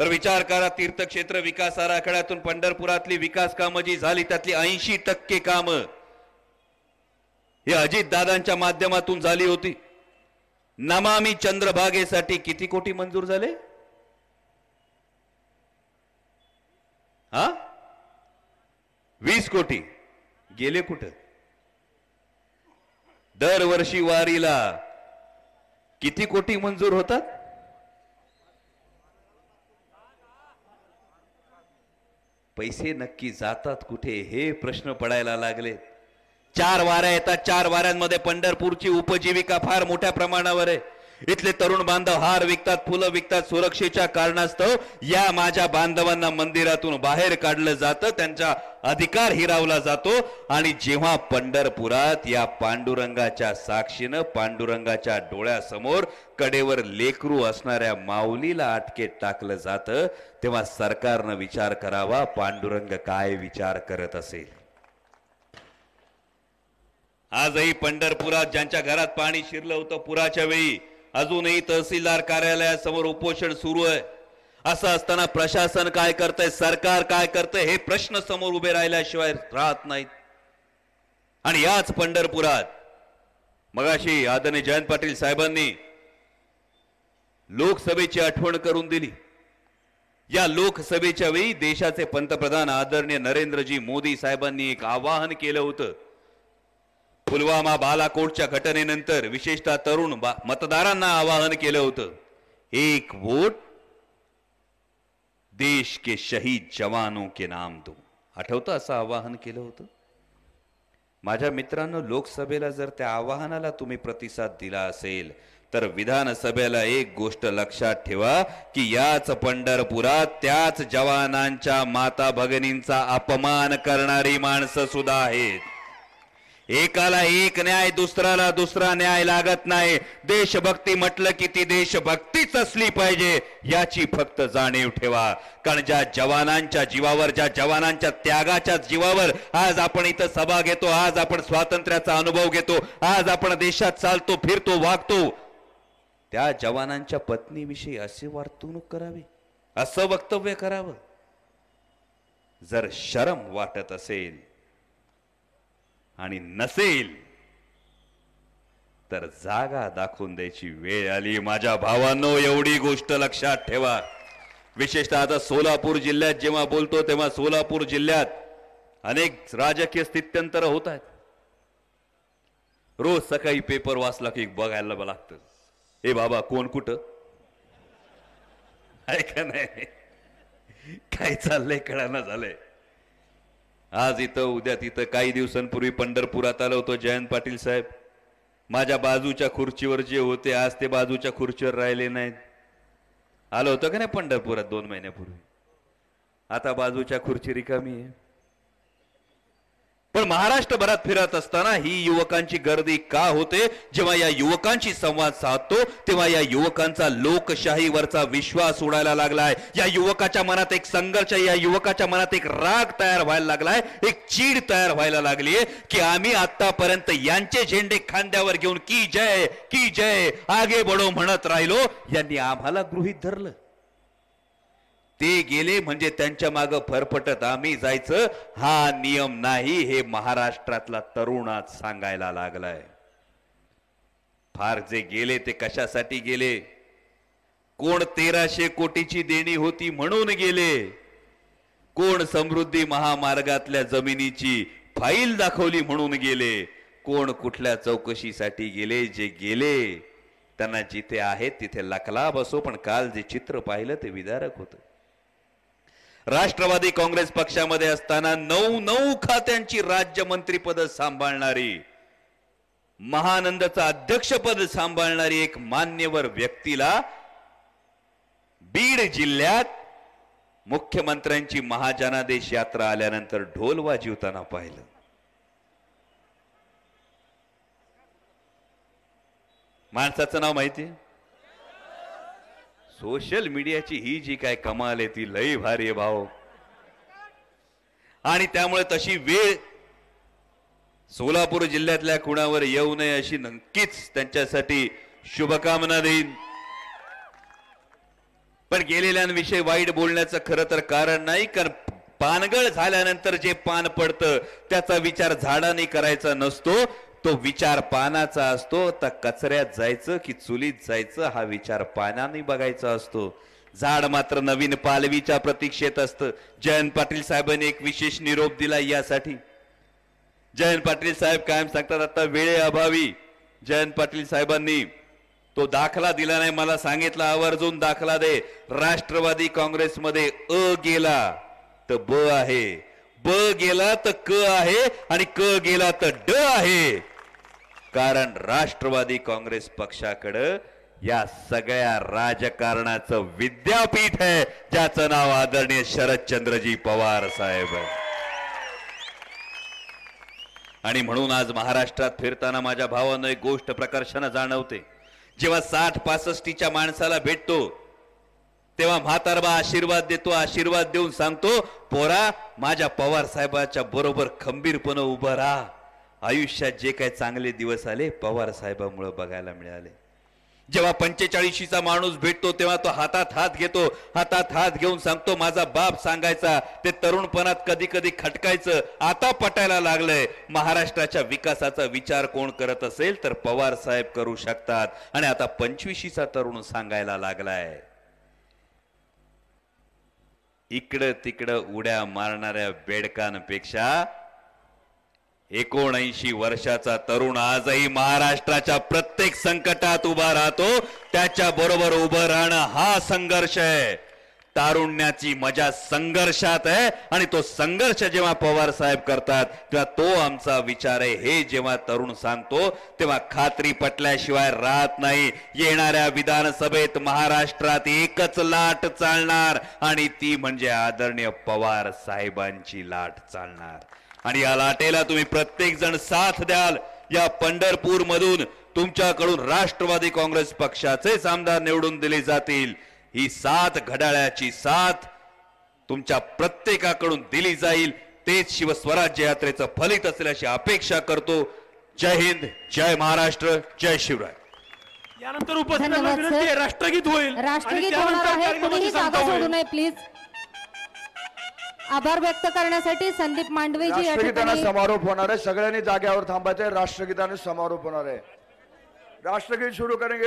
Speaker 6: तर विचार करा, तीर्थक्षेत्र विकास आराखड्यातून पंढरपुरातली विकास कामं जी झाली त्यातली 80% कामं ही अजितदादांच्या माध्यमातून झाली होती. नमामि चंद्रभागेसाठी किती कोटी मंजूर झाले? 20 कोटी गेले कुठं? दरवर्षी वारीला किती कोटी मंजूर होतात? पैसे नक्की जातात कुठे हे प्रश्न पडायला लागले. 4 वाऱ्या येतात, 4 वाऱ्यांमध्ये पंढरपूरची उपजीविका फार मोठ्या प्रमाणावर आहे. इथले तरुण बांधव हार विकतात, फुलं विकतात. सुरक्षेच्या कारणास्तव या माझ्या बांधवांना मंदिरातून बाहेर काढलं जातं, त्यांचा अधिकार हिरावला जातो. आणि जेव्हा पंढरपुरात या पांडुरंगाच्या साक्षीनं, पांडुरंगाच्या डोळ्यासमोर कडेवर लेकरू असणाऱ्या माऊलीला अटकेत टाकलं जातं, तेव्हा सरकारनं विचार करावा पांडुरंग काय विचार करत असेल. आजही पंढरपुरात ज्यांच्या घरात पाणी शिरलं होतं पुराच्या वेळी, अजूनही तहसीलदार कार्यालयासमोर उपोषण सुरू आहे. असं असताना प्रशासन काय करतंय, सरकार काय करतंय, हे प्रश्न समोर उभे राहिल्याशिवाय राहत नाहीत. आणि याच पंढरपुरात मगाशी आदरणीय जयंत पाटील साहेबांनी लोकसभेची आठवण करून दिली. या लोकसभेच्या वेळी देशाचे पंतप्रधान आदरणीय नरेंद्रजी मोदी साहेबांनी एक आवाहन केलं होतं. पुलवामा बालाकोटच्या घटनेनंतर विशेषतः तरुण मतदारांना आवाहन केलं होतं, एक वोट देश के शहीद जवानों के नाम दो. आठवतं असं आवाहन केलं होतं. माझ्या मित्रांनो, लोकसभेला जर त्या आवाहनाला तुम्ही प्रतिसाद दिला असेल तर विधानसभेला एक गोष्ट लक्षात ठेवा की याच पंढरपुरात त्याच जवानांच्या माता भगिनींचा अपमान करणारी माणसं सुद्धा आहेत. एकाला एक न्याय, दुसऱ्याला दुसरा न्याय लागत नाही. देशभक्ती म्हटलं की ती देशभक्तीच असली पाहिजे याची फक्त जाणीव ठेवा. कारण ज्या जवानांच्या जीवावर, ज्या जवानांच्या त्यागाच्या जीवावर आज आपण इथं सभा घेतो, आज आपण स्वातंत्र्याचा अनुभव घेतो, आज आपण देशात चालतो, फिरतो, वागतो, त्या जवानांच्या पत्नीविषयी अशी वर्तणूक करावी, असं वक्तव्य करावं. जर शरम वाटत असेल आणि नसेल तर जागा दाखवून द्यायची वेळ आली. माझ्या भावांनो, एवढी गोष्ट लक्षात ठेवा. विशेषतः आता सोलापूर जिल्ह्यात जेव्हा बोलतो तेव्हा सोलापूर जिल्ह्यात अनेक राजकीय स्थित्यंतर होत आहेत. रोज सकाळी पेपर वाचला की बघायला लागतं, ए बाबा कोण कुठं आहे का नाही, काय चाललंय कळाना झालंय. आज इथं उद्या तिथं. काही दिवसांपूर्वी पंढरपुरात आलो होतो. जयंत पाटील साहेब माझ्या बाजूच्या खुर्चीवर जे होते आज ते बाजूच्या खुर्चीवर राहिले नाहीत. आलो होतं का नाही पंढरपुरात 2 महिन्यापूर्वी. आता बाजूच्या खुर्ची रिकामी आहे. पण महाराष्ट्रभरात फिरत असताना ही युवकांची गर्दी का होते? जेव्हा या युवकांची संवाद साधतो तेव्हा या युवकांचा लोकशाहीवरचा विश्वास उडायला लागलाय. या युवकाच्या मनात एक संघर्ष, या युवकाच्या मनात एक राग तयार व्हायला लागलाय, एक चीड तयार व्हायला लागलीये की आम्ही आतापर्यंत यांचे झेंडे खांद्यावर घेऊन की जय आगे बढो म्हणत राहिलो, यांनी आम्हाला गृहीत धरलं. ते गेले म्हणजे त्यांच्या मागे फरफटत आम्ही जायचं, हा नियम नाही हे महाराष्ट्रातला तरुण आज सांगायला लागलाय. फार जे गेले ते कशासाठी गेले? कोण 1300 कोटीची देणी होती म्हणून गेले, कोण समृद्धी महामार्गातल्या जमिनीची फाईल दाखवली म्हणून गेले, कोण कुठल्या चौकशीसाठी गेले. जे गेले त्यांना जिथे आहेत तिथे लकलाभ असो, पण काल जे चित्र पाहिलं ते विदारक होतं. राष्ट्रवादी काँग्रेस पक्षामध्ये असताना 9 खात्यांची राज्यमंत्रीपद सांभाळणारी, महानंदचं अध्यक्षपद सांभाळणारी एक मान्यवर व्यक्तीला बीड जिल्ह्यात मुख्यमंत्र्यांची महाजनादेश यात्रा आल्यानंतर ढोल वाजवताना पाहिलं. माणसाचं नाव माहिती? सोशल मीडियाची ही जी काय कमाल आहे ती लई भारी आहे भाऊ. आणि त्यामुळे तशी वेळ सोलापूर जिल्ह्यातल्या कुणावर येऊ नये अशी नक्कीच त्यांच्यासाठी शुभकामना देईन. पण गेलेल्यांविषयी वाईट बोलण्याचं खरं तर कारण नाही, कारण पानगळ झाल्यानंतर जे पान पडतं त्याचा विचार झाडाने करायचा नसतो, तो विचार पानाचा असतो. तर कचऱ्यात जायचं की चुलीत जायचं हा विचार पानाने बघायचा असतो. झाड मात्र नवीन पालवीच्या प्रतीक्षेत असतं. जयंत पाटील साहेबांनी एक विशेष निरोप दिला यासाठी. जयंत पाटील साहेब कायम सांगतात, आता वेळेअभावी जयंत पाटील साहेबांनी तो दाखला दिला नाही. मला सांगितलं आवर्जून दाखला दे. राष्ट्रवादी काँग्रेसमध्ये अ गेला तर ब आहे, ब गेला तर क आहे आणि क गेला तर ड आहे. कारण राष्ट्रवादी काँग्रेस पक्षाकडं या सगळ्या राजकारणाचं विद्यापीठ आहे, ज्याचं नाव आदरणीय शरदचंद्रजी पवार साहेब आहे. आणि म्हणून आज महाराष्ट्रात फिरताना माझ्या भावानं एक गोष्ट प्रकर्षानं जाणवते. जेव्हा 60-65च्या माणसाला भेटतो तेव्हा म्हातारबा आशीर्वाद देतो, आशीर्वाद देऊन सांगतो, पोरा माझ्या पवार साहेबाच्या बरोबर खंबीरपणे उभं राहा. आयुष्यात जे काही चांगले दिवस आले पवार साहेबांमुळे बघायला मिळाले. जेव्हा 45चा माणूस भेटतो तेव्हा तो हातात हात घेतो, हातात हात घेऊन सांगतो, माझा बाप सांगायचा ते तरुणपणात कधी कधी खटकायचं, आता पटायला लागलंय. महाराष्ट्राच्या विकासाचा विचार कोण करत असेल तर पवार साहेब करू शकतात. आणि आता 25चा तरुण सांगायला लागलाय. इकडं तिकडं उड्या मारणाऱ्या बेडकांपेक्षा 79 वर्षाचा तरुण आजही महाराष्ट्राच्या प्रत्येक संकटात उभा राहतो. त्याच्या बरोबर उभं राहणं हा संघर्ष आहे. तारुण्याची मजा संघर्षात आहे आणि तो संघर्ष जेव्हा पवार साहेब करतात तेव्हा तो आमचा विचार आहे हे जेव्हा तरुण सांगतो तेव्हा खात्री पटल्याशिवाय राहत नाही. येणाऱ्या विधानसभेत महाराष्ट्रात एकच लाट चालणार आणि ती म्हणजे आदरणीय पवार साहेबांची लाट चालणार. आणि या लाटेला तुम्ही प्रत्येक जण साथ द्याल. या पंढरपूर मधून तुमच्याकडून राष्ट्रवादी काँग्रेस पक्षाचेच आमदार निवडून दिले जातील. ही साथ, घड्याळाची साथ तुमच्या प्रत्येकाकडून दिली जाईल. तेच शिवस्वराज्य यात्रेचं फलित असल्याची अपेक्षा करतो. जय हिंद, जय महाराष्ट्र, जय शिवराय.
Speaker 5: यानंतर उपस्थित
Speaker 2: धन्यवाद,
Speaker 5: विनंती आहे,
Speaker 2: सर.
Speaker 5: राष्ट्रगीत होईल.
Speaker 2: राष्ट्रगीत
Speaker 5: आणि
Speaker 2: होणार
Speaker 5: त्यानंतर
Speaker 2: आहे. कुणीही
Speaker 5: कार्यक्रमाची
Speaker 2: जागा
Speaker 5: सांगता
Speaker 2: सोडू
Speaker 5: होईल.
Speaker 2: नये प्लीज. आभार व्यक्त करण्यासाठी संदीप मांडवेजी या
Speaker 7: राष्ट्रगीताने
Speaker 2: ठिकाणी
Speaker 7: समारोप होणार आहे. सगळ्यांनी जागेवर थांबायचे. राष्ट्रगीताने समारोप होणार आहे. राष्ट्रगीत सुरू करेंगे.